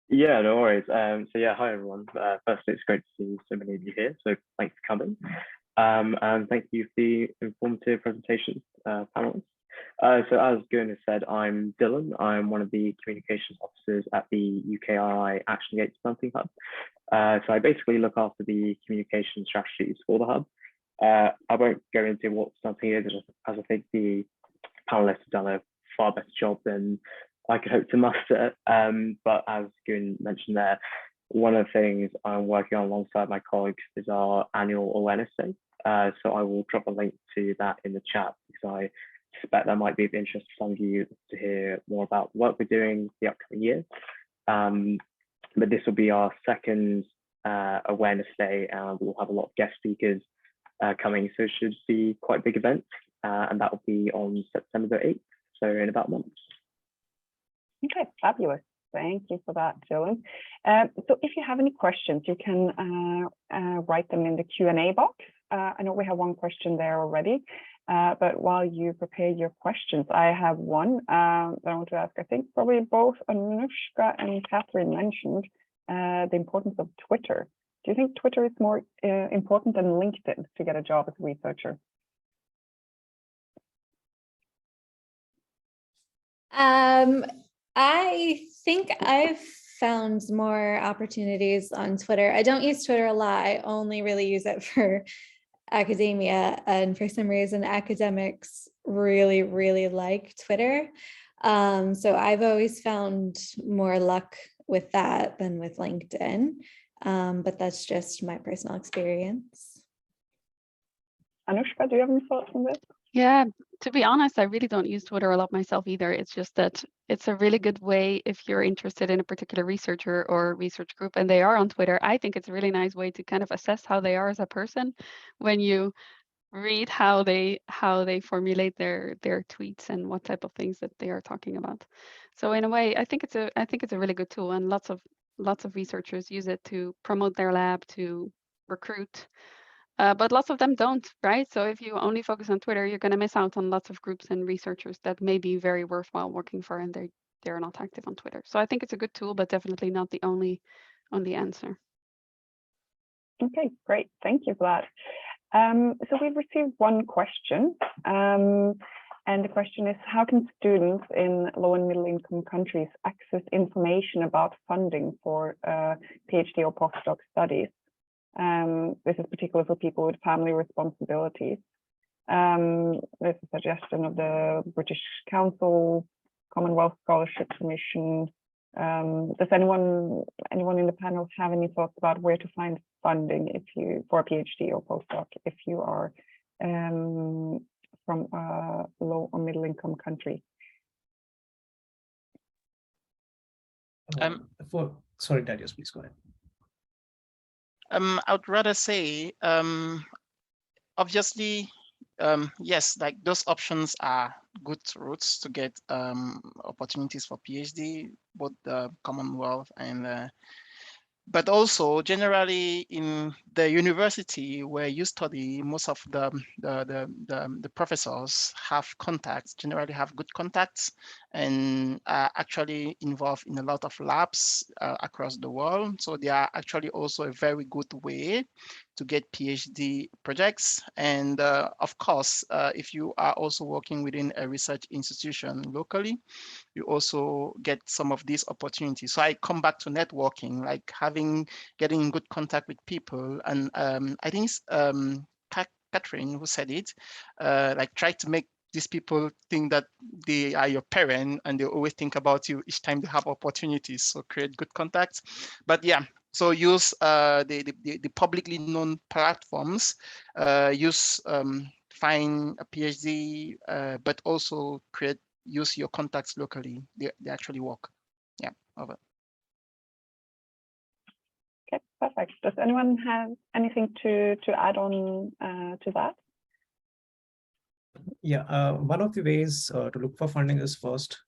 Yeah, no worries. So yeah, hi everyone. Firstly, it's great to see so many of you here. So thanks for coming. And thank you for the informative presentation, panelists. So as Gunnar said, I'm Dylan. I'm one of the communications officers at the UKI Action Against Stunting Hub. So I basically look after the communication strategies for the hub. I won't go into what stunting is, as I think the panelists have done a far better job than I could hope to muster. But as Gun mentioned there, one of the things I'm working on alongside my colleagues is our annual awareness day. So I will drop a link to that in the chat, because I suspect that might be of interest to some of you to hear more about the work we're doing the upcoming year. But this will be our second awareness day, and we'll have a lot of guest speakers coming, so it should be quite a big event, and that will be on September the 8th, so in about a month. Okay, fabulous. Thank you for that, Dylan. So if you have any questions, you can write them in the Q&A box. I know we have one question there already, but while you prepare your questions, I have one that I want to ask. I think probably both Anouschka and Catherine mentioned the importance of Twitter. Do you think Twitter is more important than LinkedIn to get a job as a researcher? I think I've found more opportunities on Twitter. I don't use Twitter a lot. I only really use it for academia, and for some reason academics really, really like Twitter. So I've always found more luck with that than with LinkedIn. But that's just my personal experience. Anouschka, do you have any thoughts on this? Yeah, to be honest, I really don't use Twitter a lot myself either. It's just that it's a really good way if you're interested in a particular researcher or research group and they are on Twitter. I think it's a really nice way to kind of assess how they are as a person when you read how they formulate their tweets and what type of things that they are talking about. So in a way, I think it's a really good tool, and lots of researchers use it to promote their lab, to recruit. But lots of them don't, right? So if you only focus on Twitter, you're going to miss out on lots of groups and researchers that may be very worthwhile working for, and they're not active on Twitter. So I think it's a good tool, but definitely not the only answer. Okay, great. Thank you for that. So we've received one question, and the question is, how can students in low and middle income countries access information about funding for PhD or postdoc studies? This is particular for people with family responsibilities. There's a suggestion of the British Council, Commonwealth Scholarship Commission. Does anyone in the panel have any thoughts about where to find funding for a PhD or postdoc if you are from a low or middle income country? Sorry, Darius, please go ahead. I would rather say, obviously, yes, like those options are good routes to get opportunities for PhD, both the Commonwealth and but also generally in the university where you study, most of the professors have contacts, generally have good contacts, and are actually involved in a lot of labs across the world. So they are actually also a very good way to get PhD projects. And of course, if you are also working within a research institution locally, you also get some of these opportunities. So I come back to networking, like getting in good contact with people. And I think it's Catherine who said it, like try to make these people think that they are your parent and they always think about you each time they have opportunities. So create good contacts. But yeah, so use the publicly known platforms, find a PhD, but also use your contacts locally. They actually work. Yeah, over. Okay, perfect. Does anyone have anything to add on to that? Yeah, one of the ways to look for funding is first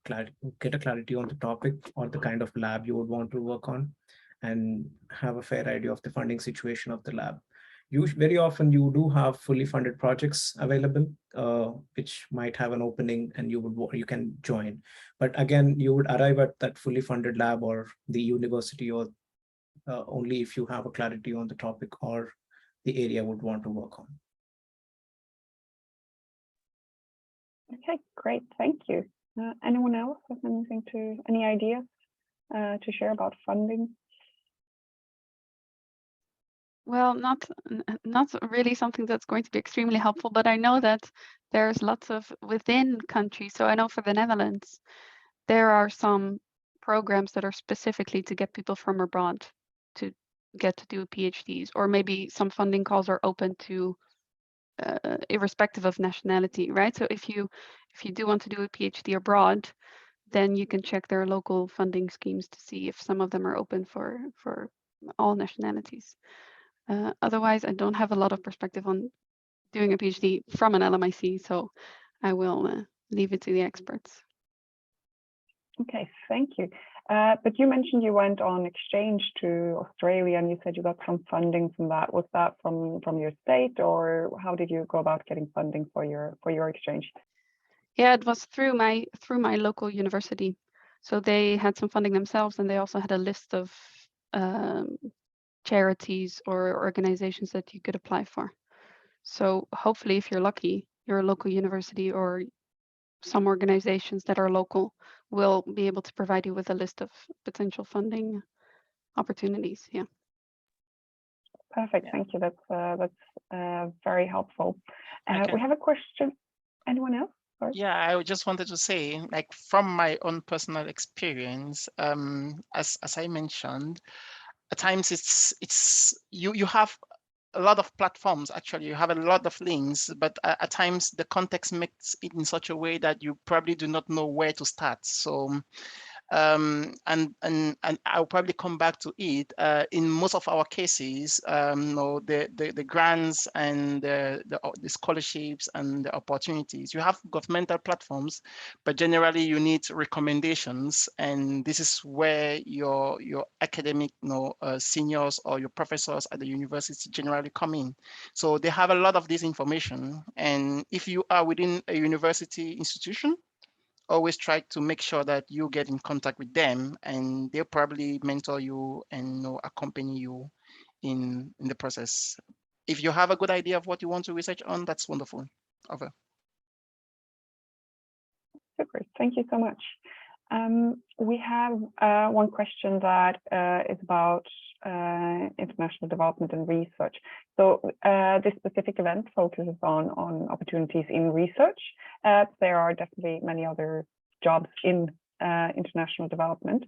get a clarity on the topic or the kind of lab you would want to work on, and have a fair idea of the funding situation of the lab. Very often you do have fully funded projects available, which might have an opening and you can join. But again, you would arrive at that fully funded lab or the university or only if you have a clarity on the topic or the area would want to work on. Okay, great, thank you. Anyone else have any ideas to share about funding? Well, not really something that's going to be extremely helpful, but I know that there's lots of within countries. So I know for the Netherlands, there are some programs that are specifically to get people from abroad to get to do PhDs, or maybe some funding calls are open to irrespective of nationality, right? So if you do want to do a PhD abroad, then you can check their local funding schemes to see if some of them are open for all nationalities. Otherwise, I don't have a lot of perspective on doing a PhD from an LMIC, so I will leave it to the experts. Okay, thank you. But you mentioned you went on exchange to Australia and you said you got some funding from that. Was that from your state, or how did you go about getting funding for your exchange? Yeah, it was through my local university. So they had some funding themselves, and they also had a list of charities or organizations that you could apply for. So hopefully, if you're lucky, your local university or some organizations that are local will be able to provide you with a list of potential funding opportunities. Yeah. Perfect. Thank you. That's very helpful. We have a question. Anyone else? Sorry. Yeah, I just wanted to say, like from my own personal experience, as I mentioned, at times it's you have a lot of platforms. Actually, you have a lot of links, but at times the context makes it in such a way that you probably do not know where to start. So and I'll probably come back to it. In most of our cases, the grants and the scholarships and the opportunities, you have governmental platforms, but generally you need recommendations, and this is where your academic seniors or your professors at the university generally come in. So they have a lot of this information, and if you are within a university institution, always try to make sure that you get in contact with them, and they'll probably mentor you and accompany you in the process. if you have a good idea of what you want to research on, that's wonderful. Over. Super, thank you so much. We have one question that is about international development and research. So this specific event focuses on opportunities in research. There are definitely many other jobs in international development.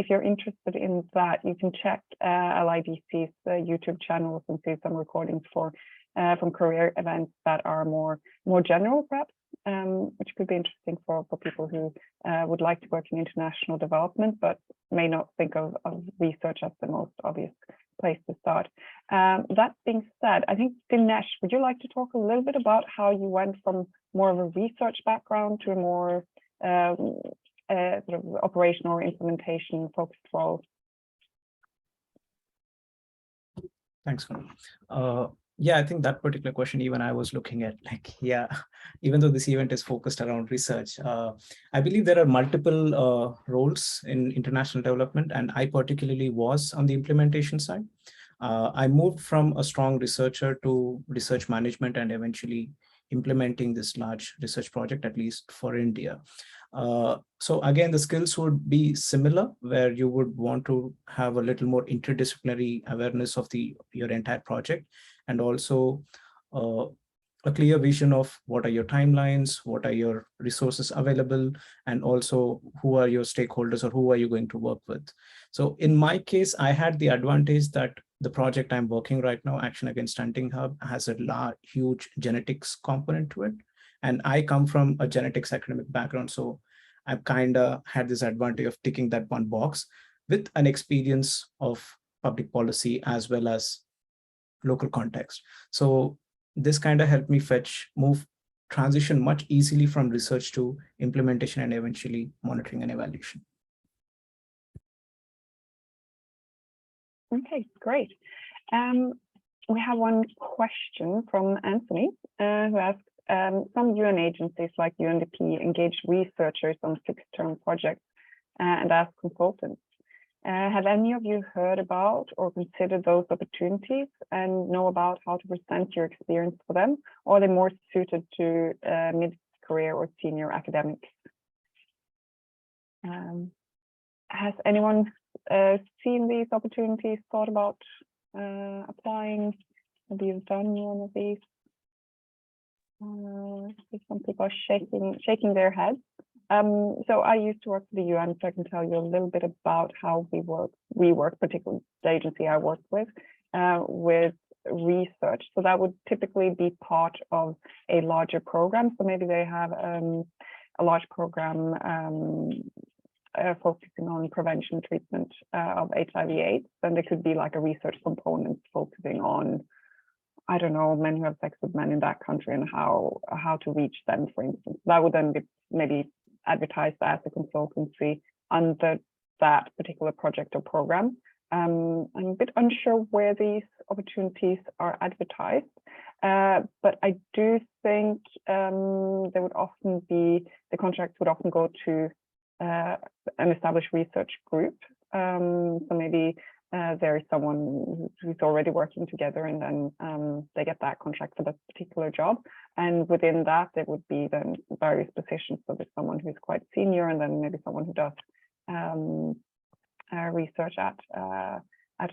If you're interested in that, you can check LIDCC's YouTube channels and see some recordings from career events that are more general, perhaps, which could be interesting for people who would like to work in international development, but may not think of research as the most obvious place to start. That being said, I think, Dinesh, would you like to talk a little bit about how you went from more of a research background to a more sort of operational or implementation focused role? Thanks, Connie. Yeah, I think that particular question, even I was looking at, like, yeah, even though this event is focused around research, I believe there are multiple roles in international development, and I particularly was on the implementation side. I moved from a strong researcher to research management and eventually implementing this large research project, at least for India. So again, the skills would be similar, where you would want to have a little more interdisciplinary awareness of your entire project, and also a clear vision of what are your timelines, what are your resources available, and also who are your stakeholders or who are you going to work with. So in my case, I had the advantage that the project I'm working right now, Action Against Stunting Hub, has a huge genetics component to it. And I come from a genetics academic background, so I've kind of had this advantage of ticking that one box with an experience of public policy as well as local context. So this kind of helped me transition much easily from research to implementation and eventually monitoring and evaluation. Okay, great. We have one question from Anthony, who asks, some UN agencies like UNDP engage researchers on fixed-term projects and as consultants. Have any of you heard about or considered those opportunities and know about how to present your experience for them? Or are they more suited to mid-career or senior academics? Has anyone seen these opportunities, thought about applying? Maybe you've done one of these? Some people are shaking their heads. So I used to work for the UN, so I can tell you a little bit about how we work, particularly the agency I work with research. So that would typically be part of a larger program. So maybe they have a large program focusing on prevention treatment of HIV/AIDS. Then there could be like a research component focusing on, I don't know, men who have sex with men in that country and how to reach them, for instance. That would then be maybe advertised as a consultancy under that particular project or program. I'm a bit unsure where these opportunities are advertised, but I do think the contracts would often go to an established research group. So maybe there is someone who's already working together, and then they get that contract for that particular job. And within that, there would be then various positions. So there's someone who's quite senior, and then maybe someone who does research at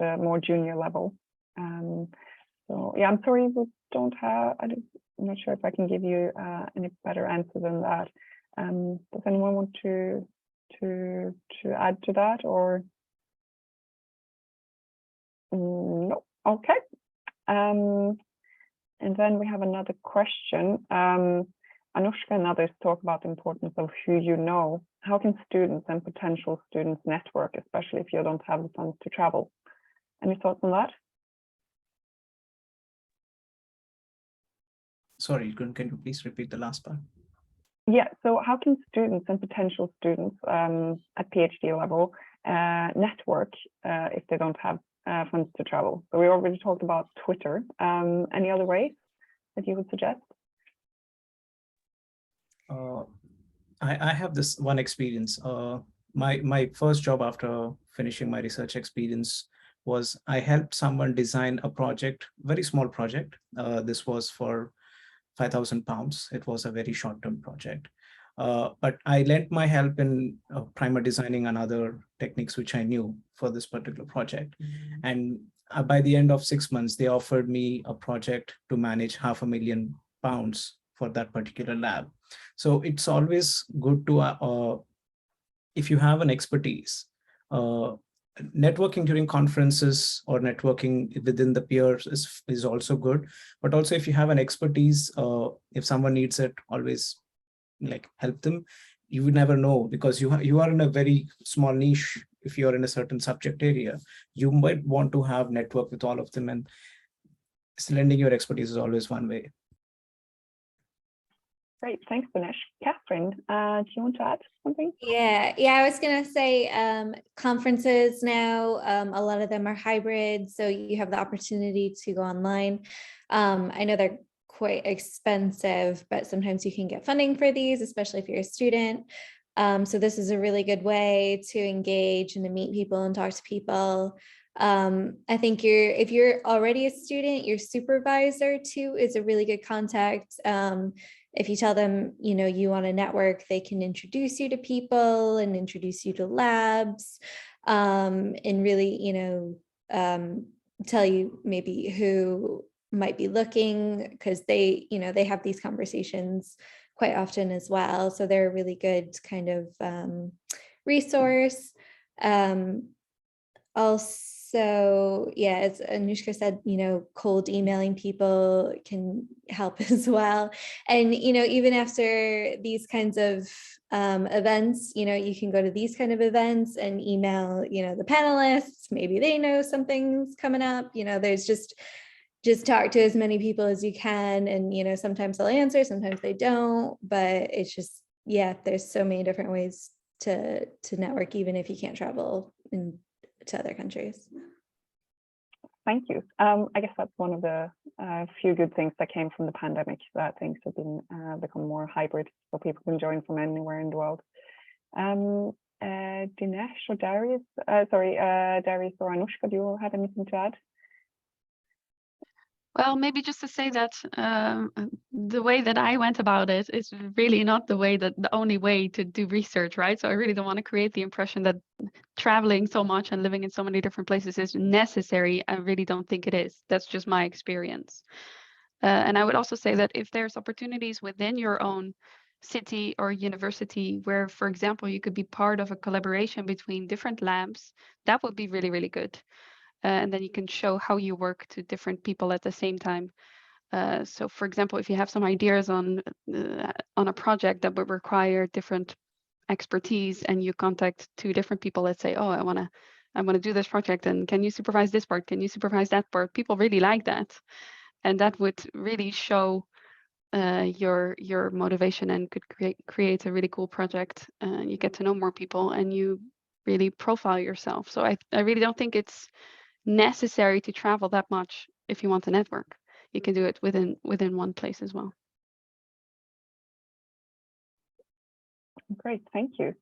a more junior level. So yeah, I'm sorry we don't have. I'm not sure if I can give you any better answer than that. Does anyone want to add to that, or? No. Okay. And then we have another question. Anouschka and others talk about the importance of who you know. How can students and potential students network, especially if you don't have the funds to travel? Any thoughts on that? Sorry, can you please repeat the last part? Yeah, so how can students and potential students at PhD level network if they don't have funds to travel? So we already talked about Twitter. Any other ways that you would suggest? I have this one experience. My first job after finishing my research experience was I helped someone design a project, very small project. This was for £5,000. It was a very short-term project. But I lent my help in primer designing and other techniques which I knew for this particular project. And by the end of 6 months, they offered me a project to manage £500,000 for that particular lab. So it's always good to, if you have an expertise, networking during conferences or networking within the peers is also good. But also if you have an expertise, if someone needs it, always like help them. You would never know, because you are in a very small niche. If you're in a certain subject area, you might want to have network with all of them, and lending your expertise is always one way. Great, thanks, Dinesh. Catherine, do you want to add something? Yeah, I was gonna say conferences now, a lot of them are hybrid, so you have the opportunity to go online. I know they're quite expensive, but sometimes you can get funding for these, especially if you're a student. So this is a really good way to engage and to meet people and talk to people. I think if you're already a student, your supervisor too is a really good contact. If you tell them, you want to network, they can introduce you to people and introduce you to labs, and really, tell you maybe who might be looking, because they have these conversations quite often as well. So they're a really good kind of resource. Also, yeah, as Anouschka said, cold emailing people can help as well. And, even after these kinds of events, you can go to these kind of events and email, the panelists, maybe they know something's coming up, there's just talk to as many people as you can. And, sometimes they'll answer, sometimes they don't, but it's just, yeah, there's so many different ways to network, even if you can't travel to other countries. Thank you. I guess that's one of the few good things that came from the pandemic, that things have been become more hybrid, so people can join from anywhere in the world. Dinesh or Darius, Darius or Anouschka, do you have anything to add? Well, maybe just to say that the way that I went about it is really not the only way to do research, right? So I really don't want to create the impression that traveling so much and living in so many different places is necessary. I really don't think it is. That's just my experience. And I would also say that if there's opportunities within your own city or university where, for example, you could be part of a collaboration between different labs, that would be really, really good. And then you can show how you work to different people at the same time. So, for example, if you have some ideas on a project that would require different expertise, and you contact 2 different people, let's say, oh, I want to do this project, and can you supervise this part? Can you supervise that part? People really like that, and that would really show your motivation and could create a really cool project. You get to know more people, and you really profile yourself. So I really don't think it's necessary to travel that much if you want to network. You can do it within one place as well. Great, thank you.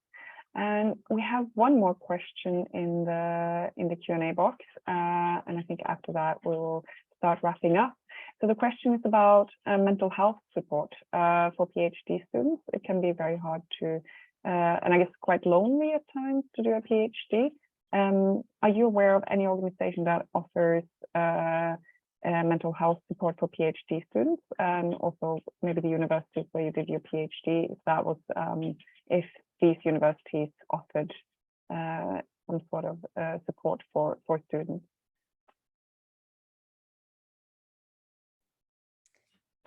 And we have one more question in the Q&A box, and I think after that we'll start wrapping up. So the question is about mental health support for PhD students. It can be very hard to, and I guess quite lonely at times, to do a PhD. Are you aware of any organization that offers mental health support for PhD students, and also maybe the universities where you did your PhD, if that was, if these universities offered some sort of support for students?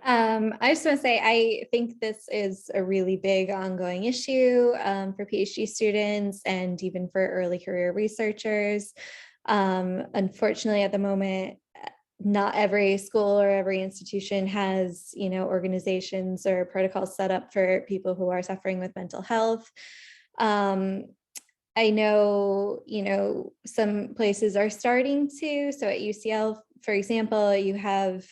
I just want to say, I think this is a really big ongoing issue for PhD students and even for early career researchers. Unfortunately, at the moment, not every school or every institution has, organizations or protocols set up for people who are suffering with mental health. I know, some places are starting to. So at UCL, for example, you have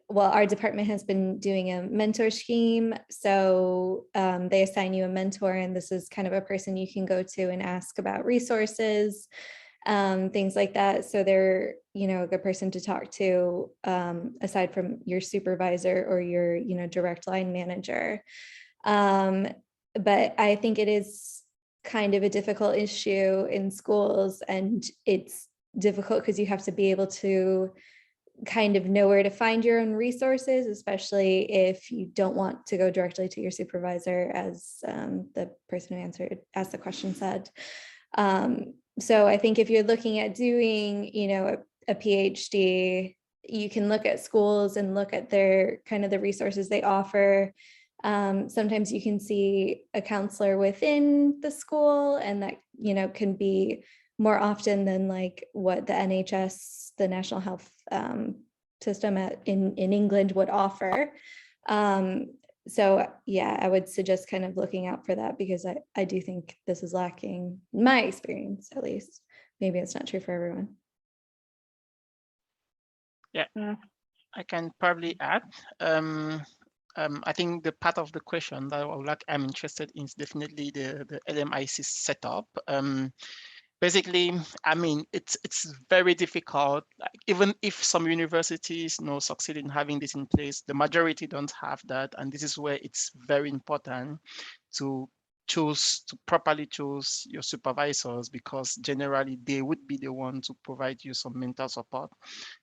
well, our department has been doing a mentor scheme. So they assign you a mentor, and this is kind of a person you can go to and ask about resources. things like that. So they're, a good person to talk to, aside from your supervisor or your, direct line manager. But I think it is kind of a difficult issue in schools, and it's difficult because you have to be able to kind of know where to find your own resources, especially if you don't want to go directly to your supervisor, as the person who asked the question said. So I think if you're looking at doing, a PhD, you can look at schools and look at their kind of the resources they offer. Sometimes you can see a counselor within the school, and that, can be more often than like what the NHS, the National Health System in England would offer. So yeah, I would suggest kind of looking out for that, because I do think this is lacking, in my experience at least. Maybe it's not true for everyone. Yeah, I can probably add. I think the part of the question that I'm interested in is definitely the LMIC setup. Basically, I mean, it's very difficult. Like, even if some universities succeed in having this in place, the majority don't have that, and this is where it's very important to properly choose your supervisors, because generally they would be the one to provide you some mental support.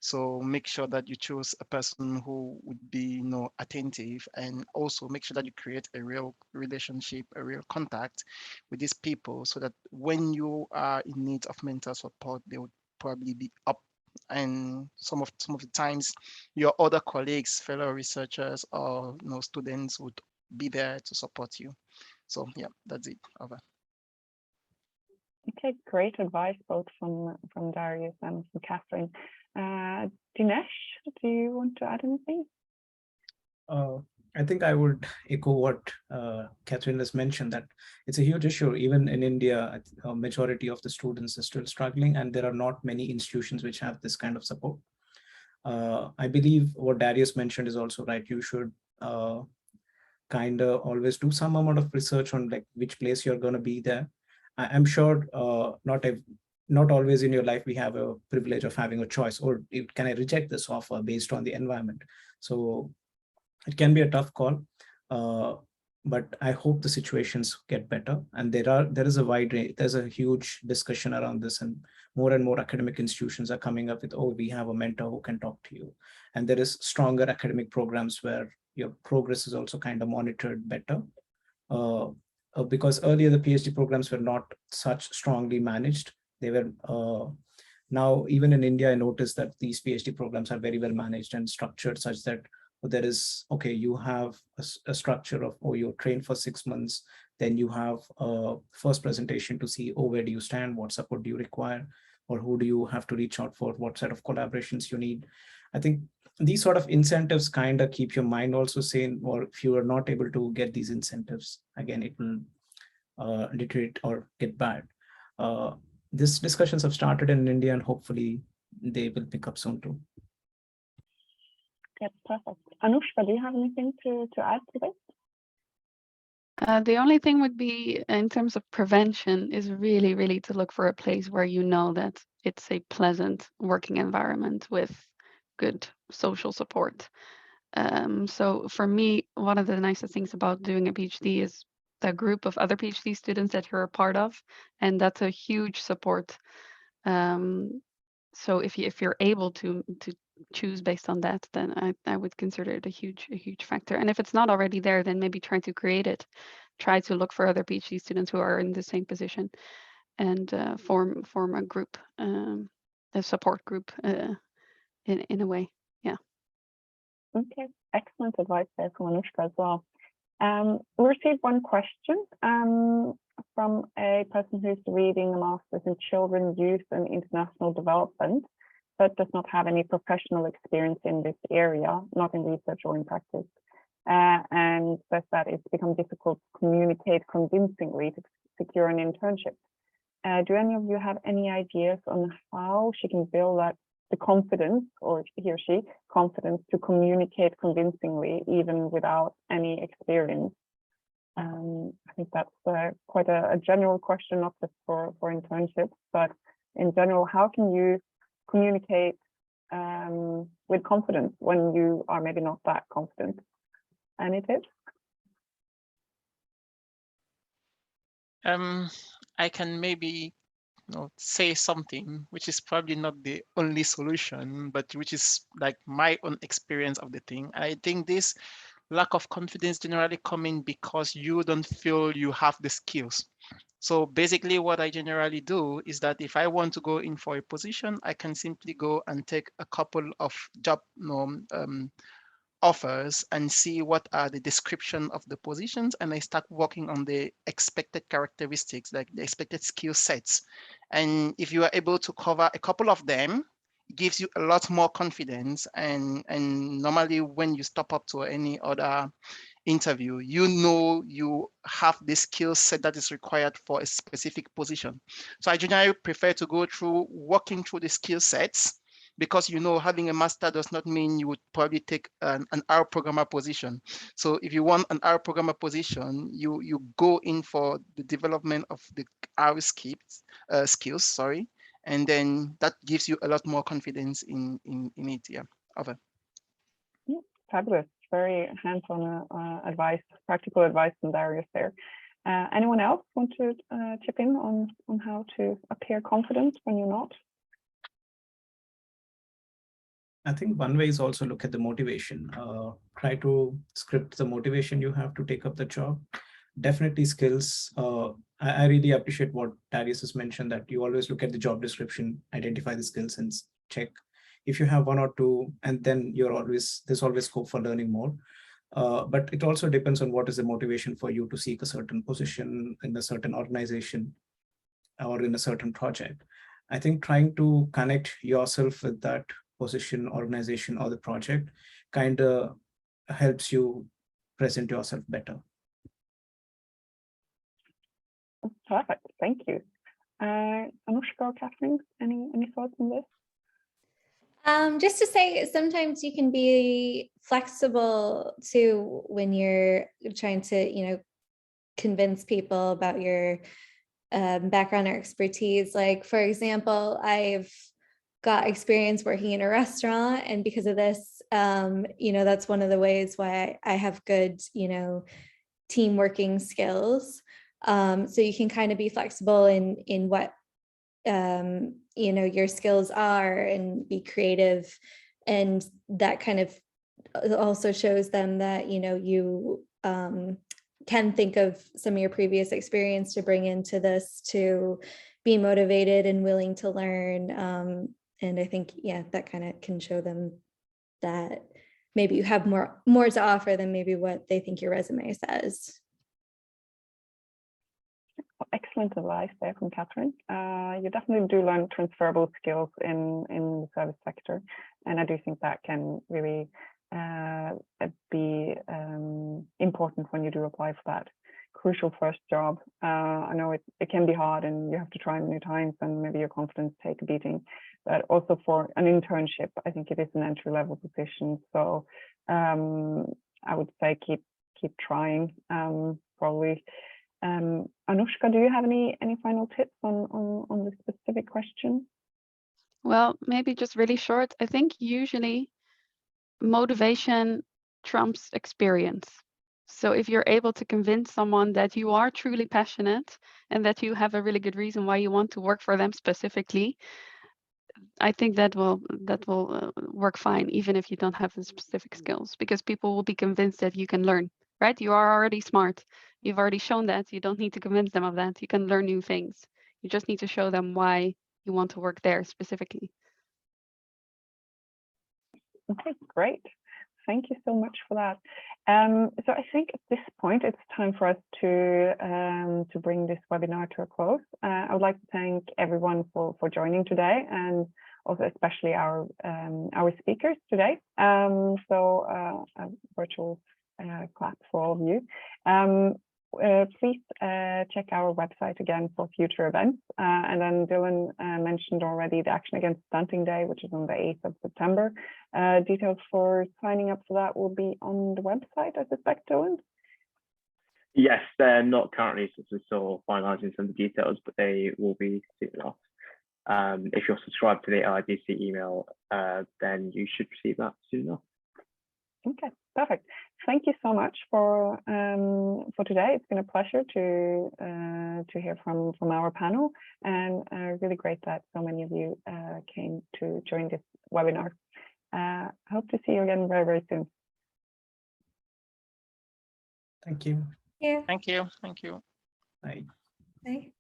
So make sure that you choose a person who would be attentive, and also make sure that you create a real relationship, a real contact with these people, so that when you are in need of mental support, they would probably be up. And some of the times your other colleagues, fellow researchers, or students would be there to support you. So yeah, that's it. Over. Okay, great advice, both from Darius and from Catherine. Dinesh, do you want to add anything? I think I would echo what Catherine has mentioned, that it's a huge issue. Even in India, a majority of the students are still struggling, and there are not many institutions which have this kind of support. I believe what Darius mentioned is also right. You should kind of always do some amount of research on like which place you're going to be there. I'm sure not always in your life we have a privilege of having a choice, or can I reject this offer based on the environment? So it can be a tough call, but I hope the situations get better. And there is a wide range. There's a huge discussion around this, and more academic institutions are coming up with, oh, we have a mentor who can talk to you. And there is stronger academic programs where your progress is also kind of monitored better. Because earlier the PhD programs were not such strongly managed. They were now, even in India, I noticed that these PhD programs are very well managed and structured, such that there is, okay, you have a structure of, oh, you're trained for 6 months, then you have a first presentation to see, oh, where do you stand, what support do you require, or who do you have to reach out for, what set of collaborations you need. I think these sort of incentives kind of keep your mind also sane, or if you are not able to get these incentives, again, it will deteriorate or get bad. These discussions have started in India, and hopefully they will pick up soon too. Yeah, perfect. Anouschka, do you have anything to add to this? The only thing would be, in terms of prevention, is really, really to look for a place where you know that it's a pleasant working environment with good social support. So for me, one of the nicest things about doing a PhD is the group of other PhD students that you're a part of, and that's a huge support. So if you're able to choose based on that, then I would consider it a huge factor. And if it's not already there, then maybe try to create it. Try to look for other PhD students who are in the same position, and form a group, a support group, in a way. Yeah. Okay, excellent advice there from Anouschka as well. We received one question from a person who's reading a master's in children, youth, and international development, but does not have any professional experience in this area, not in research or in practice, and says that it's become difficult to communicate convincingly to secure an internship. Do any of you have any ideas on how she can build that the confidence, or he or she, confidence to communicate convincingly even without any experience? I think that's quite a general question, not just for internships, but in general, how can you communicate with confidence when you are maybe not that confident? Any tips? I can maybe say something which is probably not the only solution, but which is like my own experience of the thing. I think this lack of confidence generally coming because you don't feel you have the skills. So basically what I generally do is that if I want to go in for a position, I can simply go and take a couple of job offers and see what are the description of the positions, and I start working on the expected characteristics, like the expected skill sets. And if you are able to cover a couple of them, it gives you a lot more confidence. And normally when you step up to any other interview, you know you have the skill set that is required for a specific position. So I generally prefer to go through working through the skill sets, because having a master does not mean you would probably take an R programmer position. So if you want an R programmer position, you go in for the development of the R skills, and then that gives you a lot more confidence in it. Yeah, over. Yeah, fabulous. Very hands-on advice, practical advice from Darius there. Anyone else want to chip in on how to appear confident when you're not? I think one way is also look at the motivation. Try to script the motivation you have to take up the job. Definitely skills. I really appreciate what Darius has mentioned, that you always look at the job description, identify the skills and check if you have one or two, and then there's always scope for learning more. But it also depends on what is the motivation for you to seek a certain position in a certain organization or in a certain project. I think trying to connect yourself with that position, organization, or the project kind of helps you present yourself better. Perfect, thank you. Anouschka or Catherine, any thoughts on this? Just to say, sometimes you can be flexible too when you're trying to, convince people about your background or expertise. Like, for example, I've got experience working in a restaurant, and because of this, that's one of the ways why I have good, team working skills. So you can kind of be flexible in what your skills are, and be creative, and that kind of also shows them that you can think of some of your previous experience to bring into this, to be motivated and willing to learn. And I think, that kind of can show them that maybe you have more to offer than maybe what they think your resume says. Excellent advice there from Catherine. You definitely do learn transferable skills in the service sector, and I do think that can really be important when you do apply for that crucial first job. I know it can be hard, and you have to try new times, and maybe your confidence take a beating. But also for an internship, I think it is an entry-level position. So I would say keep trying. Probably. Anouschka, do you have any final tips on this specific question? Well, maybe just really short. I think usually motivation trumps experience. So if you're able to convince someone that you are truly passionate and that you have a really good reason why you want to work for them specifically, I think that will work fine, even if you don't have the specific skills, because people will be convinced that you can learn, right? You are already smart. You've already shown that. You don't need to convince them of that. You can learn new things. You just need to show them why you want to work there specifically. Okay, great. Thank you so much for that. So I think at this point it's time for us to bring this webinar to a close. I would like to thank everyone for joining today, and also especially our speakers today. So a virtual clap for all of you. Please check our website again for future events. And then Dylan mentioned already the Action Against Stunting Day, which is on the 8th of September. Details for signing up for that will be on the website, I suspect, Dylan? Yes, they're not currently, since we're still finalizing some of the details, but they will be soon enough. If you're subscribed to the LIDCC email, then you should receive that soon enough. Okay, perfect. Thank you so much for today. It's been a pleasure to hear from our panel, and really great that so many of you came to join this webinar. Hope to see you again very, very soon. Thank you. Yeah. Thank you. Thank you. Bye. Bye.